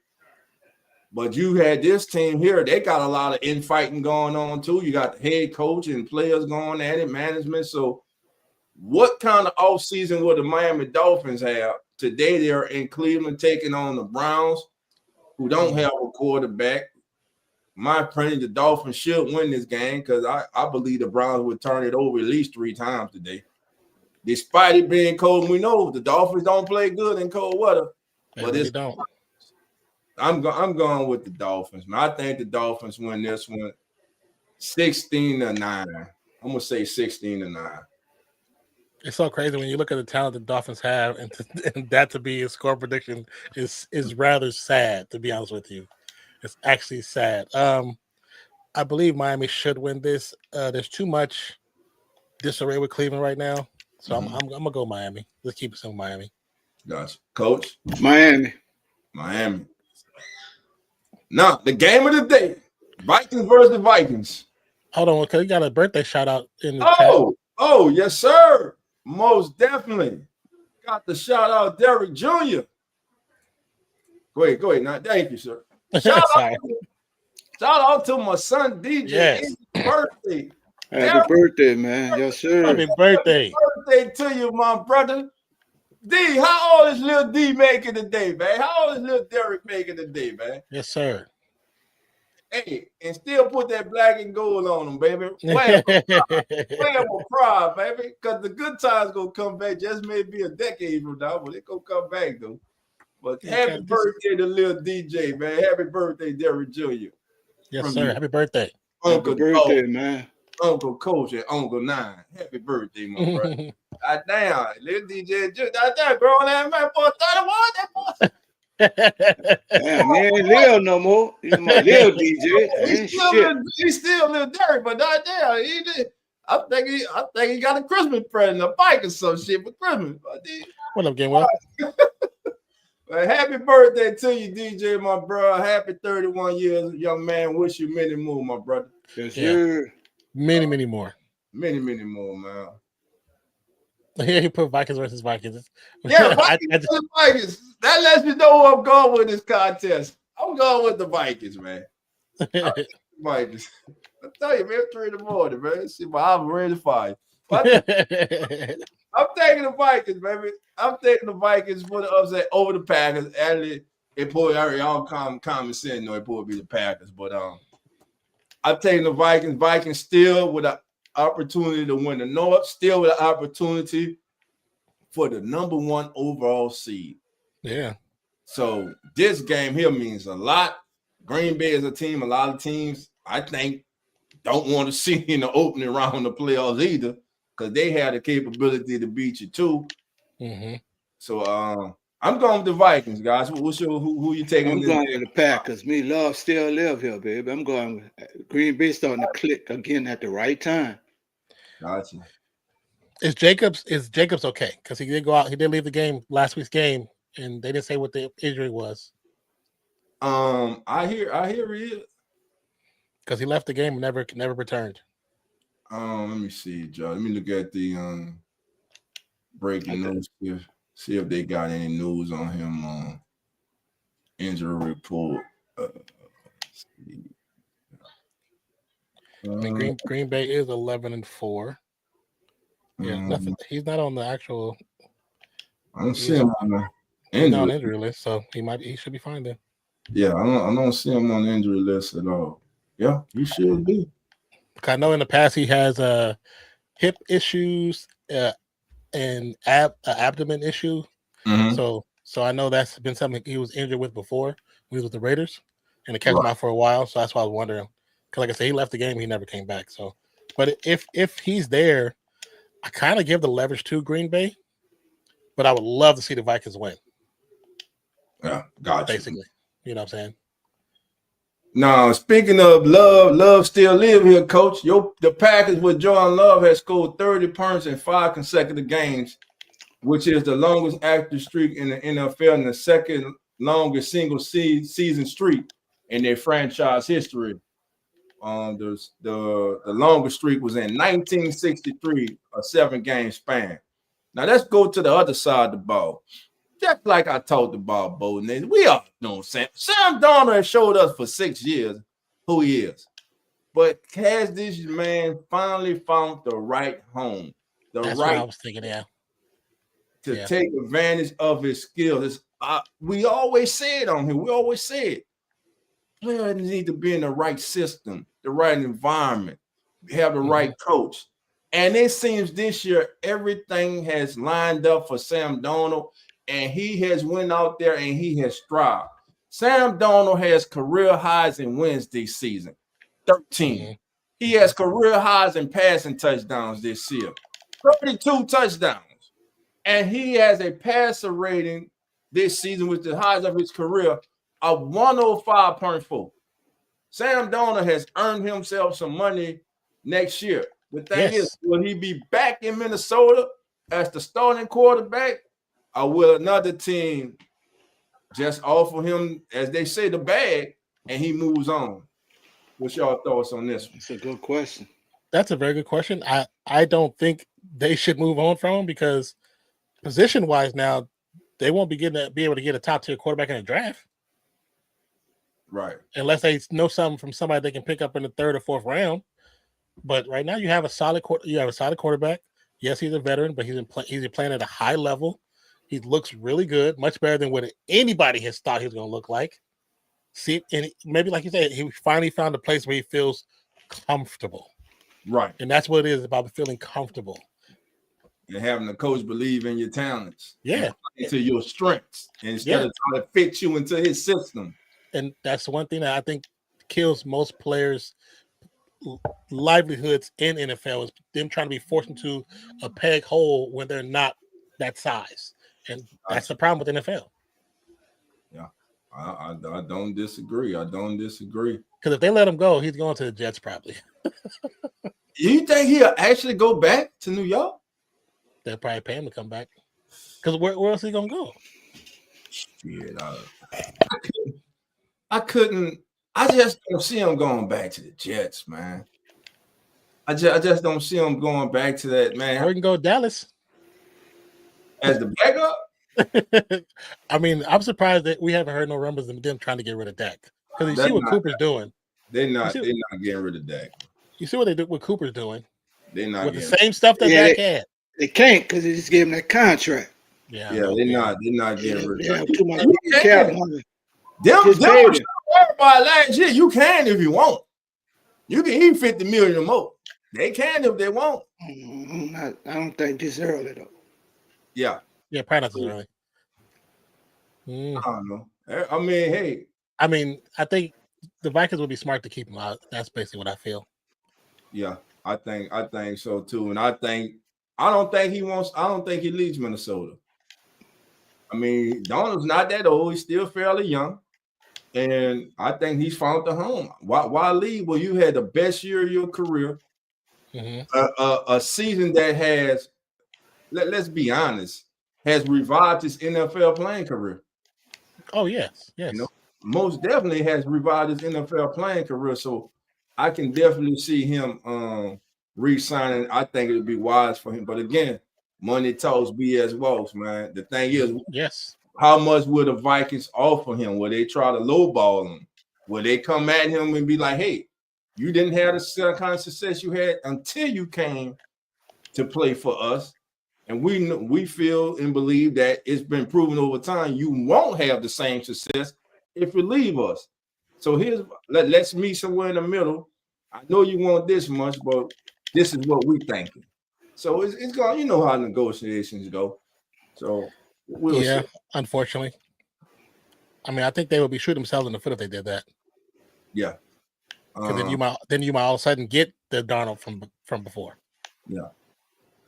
But you had this team here. They got a lot of infighting going on, too. You got the head coach and players going at it, management. So what kind of offseason will the Miami Dolphins have Today they're in Cleveland taking on the Browns, who don't have a quarterback. My opinion, the Dolphins should win this game because I believe the Browns would turn it over at least 3 times today. Despite it being cold, we know the Dolphins don't play good in cold weather. But they don't. I'm going with the Dolphins, man. I think the Dolphins win this one 16-9. I'm gonna say 16-9. It's so crazy when you look at the talent the Dolphins have, and that to be a score prediction is rather sad, to be honest with you. It's actually sad. I believe Miami should win this. There's too much disarray with Cleveland right now, so I'm gonna go Miami. Let's keep it in Miami. Gotcha, Coach. Miami. Now the game of the day: Vikings versus Vikings. Hold on, because you got a birthday shout out in the chat. Oh, yes, sir. Most definitely. Got the shout out Derek Jr. Go ahead. Now, thank you, sir. Shout out to my son DJ. Yes. Birthday. Happy birthday, man. Yes, sir. Happy birthday. Birthday to you, my brother. D, how old is little D making today, man? How old is little Derek making today, man? Yes, sir. Hey, and still put that black and gold on them, baby. Wear with pride, baby. Because the good times gonna come back. Just maybe a decade from now, but it gonna come back though. But happy birthday to little DJ, man. Happy birthday, Derek Jr. Yes, sir. Happy birthday. Uncle Happy birthday, man. Uncle Coach and Uncle Nine. Happy birthday, my brother. Damn, little DJ Jr. That grown ass man for 31. That boy. Damn, he ain't Lil no more. He's my Lil DJ. He's still little Derek, but not there. He did. I think he got a Christmas present, a bike or some shit for Christmas. What up, Game Well? Happy birthday to you, DJ, my bro. Happy 31 years, young man. Wish you many more, my brother. Yes, sir. Many more. Many more, man. Yeah, he put Vikings versus Vikings. Yeah, Vikings. That lets me know who I'm going with this contest. I'm going with the Vikings, man. Vikings. I tell you, man, 3 in the morning, man. See, I'm ready to fight. I'm taking the Vikings, baby. I'm taking the Vikings for the upset over the Packers. Actually, it probably all common sense, no, it probably be the Packers. But I'm taking the Vikings. Vikings still with an opportunity to win the North, still with an opportunity for the number 1 overall seed. Yeah. So this game here means a lot. Green Bay is a team, a lot of teams, I think, don't want to see in the opening round of the playoffs either, because they have the capability to beat you too. Mm-hmm. So I'm going with the Vikings, guys. Who you taking? I'm going with the Packers. Me love still live here, baby. I'm going with Green Bay starting to click again at the right time. Gotcha. Is Jacobs okay? Because he did go out. He did leave the game last week's game, and they didn't say what the injury was. I hear it. Because he left the game and never returned. Let me see, Joe. Let me look at the breaking news here. See if they got any news on him on injury report. Green Bay is 11-4. Yeah, nothing. He's not on the actual. I don't see him on the injury list, so he should be fine then. Yeah, I don't see him on the injury list at all. Yeah, he should be. I know in the past he has hip issues and abdomen issue. Mm-hmm. So I know that's been something he was injured with before when he was with the Raiders, and it kept him out for a while. So that's why I was wondering. Because like I said, he left the game, he never came back. So, but if he's there, I kind of give the leverage to Green Bay, but I would love to see the Vikings win. Yeah, gotcha. Basically, you know what I'm saying? Now, speaking of love still live here, Coach. The Packers with Jordan Love has scored 30 points in 5 consecutive games, which is the longest active streak in the NFL and the second longest single season streak in their franchise history. The longest streak was in 1963, a 7-game span. Now let's go to the other side of the ball. Just like I talked about Bo Nix, we all know Sam Darnold has showed us for 6 years who he is. But has this man finally found the right home? That's what I was thinking, yeah. to take advantage of his skills. We always say it on here. We always say it. Players need to be in the right system, the right environment, have the right coach. And it seems this year everything has lined up for Sam Darnold, and he has went out there and he has strived. Sam Darnold has career highs in wins this season, 13. He has career highs in passing touchdowns this year, 32 touchdowns. And he has a passer rating this season with the highs of his career of 105.4. Sam Darnold has earned himself some money next year. The thing is, will he be back in Minnesota as the starting quarterback, or will another team just offer him, as they say, the bag, and he moves on? What's your thoughts on this one? That's a good question. That's a very good question. I don't think they should move on from him because position-wise now, they won't be able to get a top-tier quarterback in a draft. Right. Unless they know something from somebody they can pick up in the 3rd or 4th round. But right now you have a solid quarterback. Yes, he's a veteran, but he's playing at a high level. He looks really good, much better than what anybody has thought he was going to look like. See, and maybe like you said, he finally found a place where he feels comfortable. Right. And that's what it is about feeling comfortable. And having the coach believe in your talents. Yeah. Into your strengths instead of trying to fit you into his system. And that's one thing that I think kills most players' livelihoods in NFL is them trying to be forced into a peg hole when they're not that size. And that's the problem with NFL. Yeah. I don't disagree. Because if they let him go, he's going to the Jets probably. You think he'll actually go back to New York? They'll probably pay him to come back. Because where else is he going to go? Yeah, I couldn't. I just don't see him going back to the Jets, man. I just don't see him going back to that, man. Or he can go to Dallas. As the backup? I mean, I'm surprised that we haven't heard no rumors of them trying to get rid of Dak. Because you see what Cooper's doing. They're not getting rid of Dak. You see what they do? What Cooper's doing? They're not with the same stuff that Dak had. They can't because they just gave him that contract. Yeah, they're not getting rid of Dak. Too much cap money. Them by last year, you can if you want. You can eat $50 million or more. They can if they want. I don't think this early though. Yeah, probably not this early. I don't know. I mean, hey. I think the Vikings would be smart to keep him out. That's basically what I feel. Yeah, I think so too. And I don't think he leaves Minnesota. I mean, Donald's not that old. He's still fairly young. And I think he's found the home. Why leave? Well, you had the best year of your career. A season that has, let's be honest, has revived his NFL playing career. Oh, yes. You know, most definitely has revived his NFL playing career. So I can definitely see him re-signing. I think it would be wise for him. But again, money talks, BS walks, man. The thing is, how much will the Vikings offer him? Will they try to lowball him? Will they come at him and be like, hey, you didn't have the kind of success you had until you came to play for us. And we feel and believe that it's been proven over time you won't have the same success if you leave us. So let's meet somewhere in the middle. I know you want this much, but this is what we're thinking. So it's going, you know how negotiations go. So we'll see. Unfortunately. I mean, I think they would be shooting themselves in the foot if they did that. Yeah. Because then you might all of a sudden get the Darnold from before. Yeah.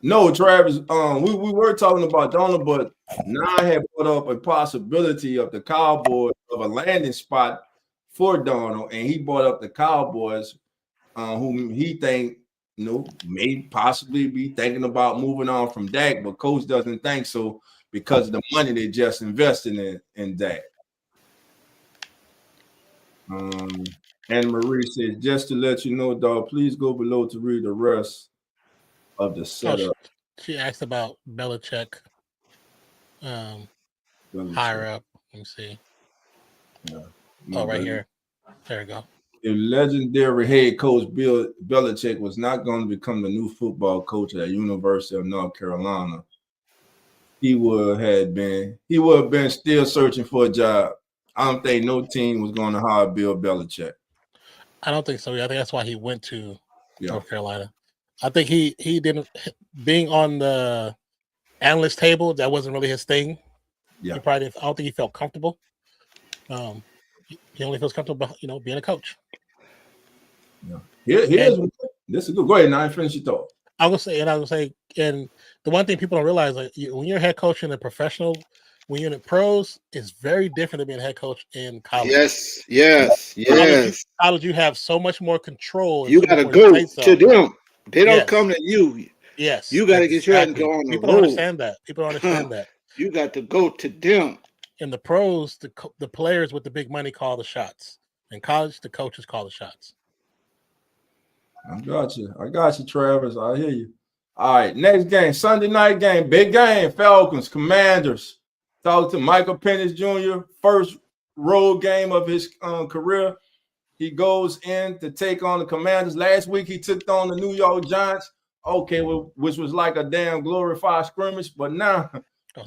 No, Travis, we were talking about Darnold, but now I have put up a possibility of the Cowboys of a landing spot for Darnold, and he brought up the Cowboys, whom he think may possibly be thinking about moving on from Dak, but coach doesn't think so because of the money they just invested in Dak. And Marie says, just to let you know, dog, please go below to read the rest of the setup. She asked about Belichick. Higher up. Let me see. Yeah. Right here. There you go. If legendary head coach Bill Belichick was not going to become the new football coach at the University of North Carolina, he would have been still searching for a job. I don't think no team was going to hire Bill Belichick. I don't think so. I think that's why he went to North Carolina. I think he didn't, being on the analyst table, that wasn't really his thing. Yeah. I don't think he felt comfortable. He only feels comfortable, being a coach. Yeah. This is good. Go ahead now. Finish your thought. I would say, and the one thing people don't realize, like, when you're a head coach in a professional, when you're in the pros, it's very different than being a head coach in college. Yes. College, you have so much more control. You got to go to them. They don't come to you. Yes. You got to get your and go on the road. People don't understand that. People don't understand that. You got to go to them. In the pros, the players with the big money call the shots. In college, the coaches call the shots. I got you, Travis. I hear you. All right, next game, Sunday night game, big game, Falcons, Commanders. Talk to Michael Penix Jr., first road game of his career. He goes in to take on the Commanders. Last week, he took on the New York Giants, which was like a damn glorified scrimmage, but now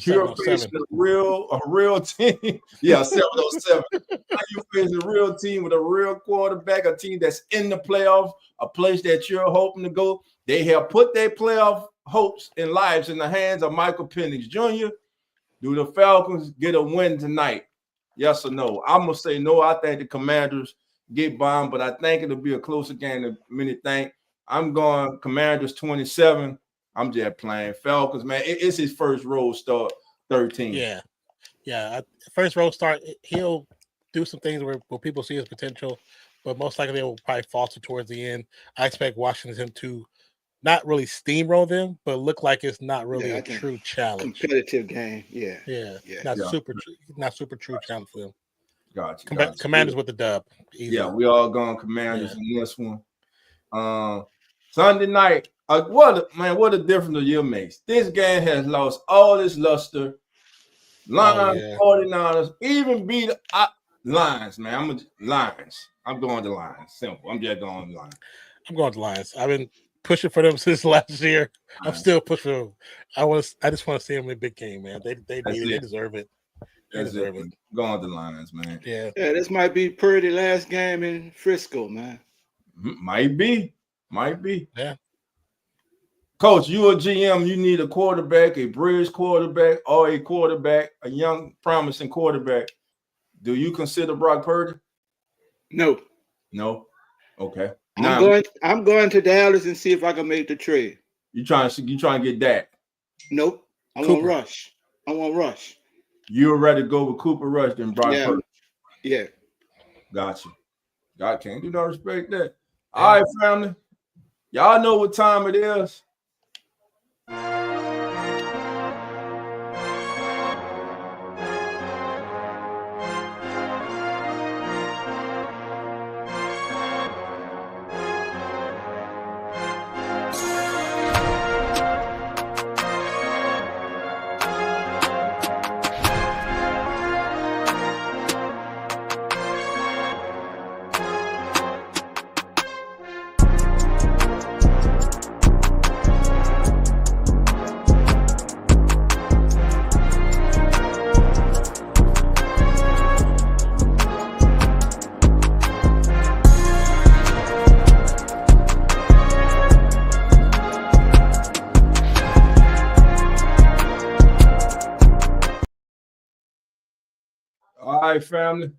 you're facing a real team. Yeah, 707. Now you're facing a real team with a real quarterback, a team that's in the playoffs, a place that you're hoping to go. They have put their playoff hopes and lives in the hands of Michael Penix Jr. Do the Falcons get a win tonight? Yes or no? I'm going to say no. I think the Commanders get bombed, but I think it'll be a closer game than many think. I'm going Commanders 27. I'm just playing Falcons, man. It's his first road start, 13. Yeah. First road start, he'll do some things where people see his potential, but most likely they will probably falter towards the end. I expect Washington to not really steamroll them, but look like it's not really a true challenge. Competitive game, Not super true challenge for them. Gotcha. Commanders with the dub. Easy. Yeah, we all going Commanders in this one. Sunday night. What a difference a year makes. This game has lost all its luster. Lions, 49ers, even beat Lions, man. Lions. I'm going to Lions. Simple. I'm just going to Lions. I'm going to Lions. I've been pushing for them since last year. I'm still pushing for them. I just want to see them in a big game, man. They deserve it. They deserve it. Going to Lions, man. Yeah, this might be Purdy's last game in Frisco, man. Might be. Yeah. Coach, you a GM, you need a quarterback, a bridge quarterback, or a young, promising quarterback. Do you consider Brock Purdy? No. Okay. I'm going to Dallas and see if I can make the trade. You trying to get that? Nope. I want Rush. You'd rather go with Cooper Rush than Brock Purdy? Yeah. Gotcha. God can't do no respect that. Yeah. All right, family. Y'all know what time it is. All right, family.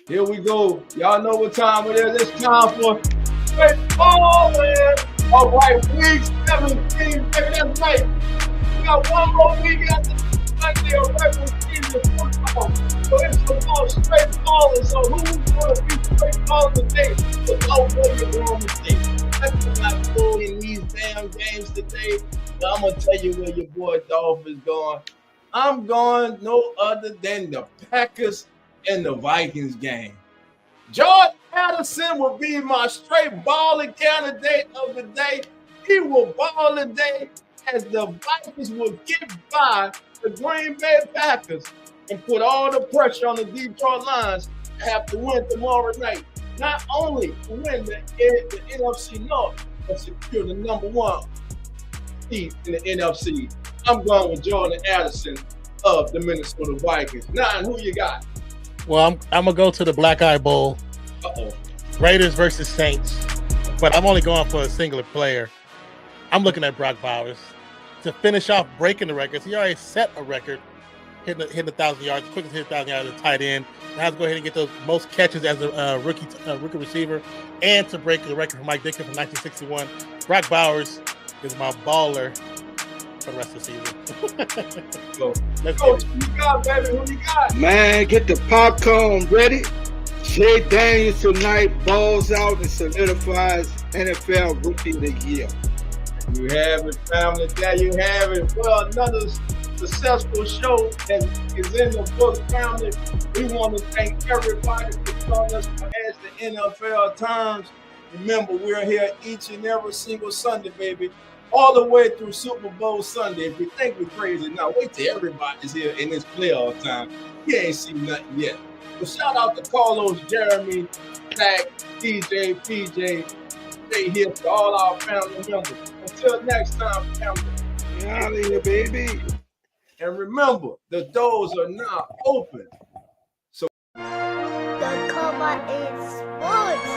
Here we go. Y'all know what time it is. It's time for football, man. All right, week 17, baby, that's right. We got one more week after Sunday of regular season football. So it's football straight balling. So who's going to be straight balling today? Without William on the stage. That's not going in these damn games today. But I'm going to tell you where your boy Dolph is going. I'm going no other than the Packers and the Vikings game. Jordan Addison will be my straight balling candidate of the day. He will ball today as the Vikings will get by the Green Bay Packers and put all the pressure on the Detroit Lions to have to win tomorrow night. Not only to win the NFC North, but secure the number one seed in the NFC. I'm going with Jordan Addison of the Minnesota Vikings. 9, who you got? Well, I'm gonna go to the Black Eye Bowl. Raiders versus Saints, but I'm only going for a singular player. I'm looking at Brock Bowers to finish off breaking the records. He already set a record, hitting 1,000 yards, quickest hit 1,000 yards as a tight end. Now has to go ahead and get those most catches as a rookie receiver, and to break the record for Mike Dickson from 1961. Brock Bowers is my baller for the rest of the season. Let's go. Who you got, baby? Who you got? Man, get the popcorn ready. Jay Daniels tonight balls out and solidifies NFL Rookie of the Year. You have it, family. There you have it. Well, another successful show that is in the book, family. We want to thank everybody for joining us as the NFL Turns. Remember, we're here each and every single Sunday, baby, all the way through Super Bowl Sunday. If you think we're crazy, now wait till everybody's here in this playoff time. You ain't seen nothing yet. But shout out to Carlos, Jeremy, Zach, DJ, PJ. Stay here for all our family members. Until next time, family. Get out of here, baby. And remember, the doors are now open. The Cover is Sports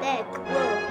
Network.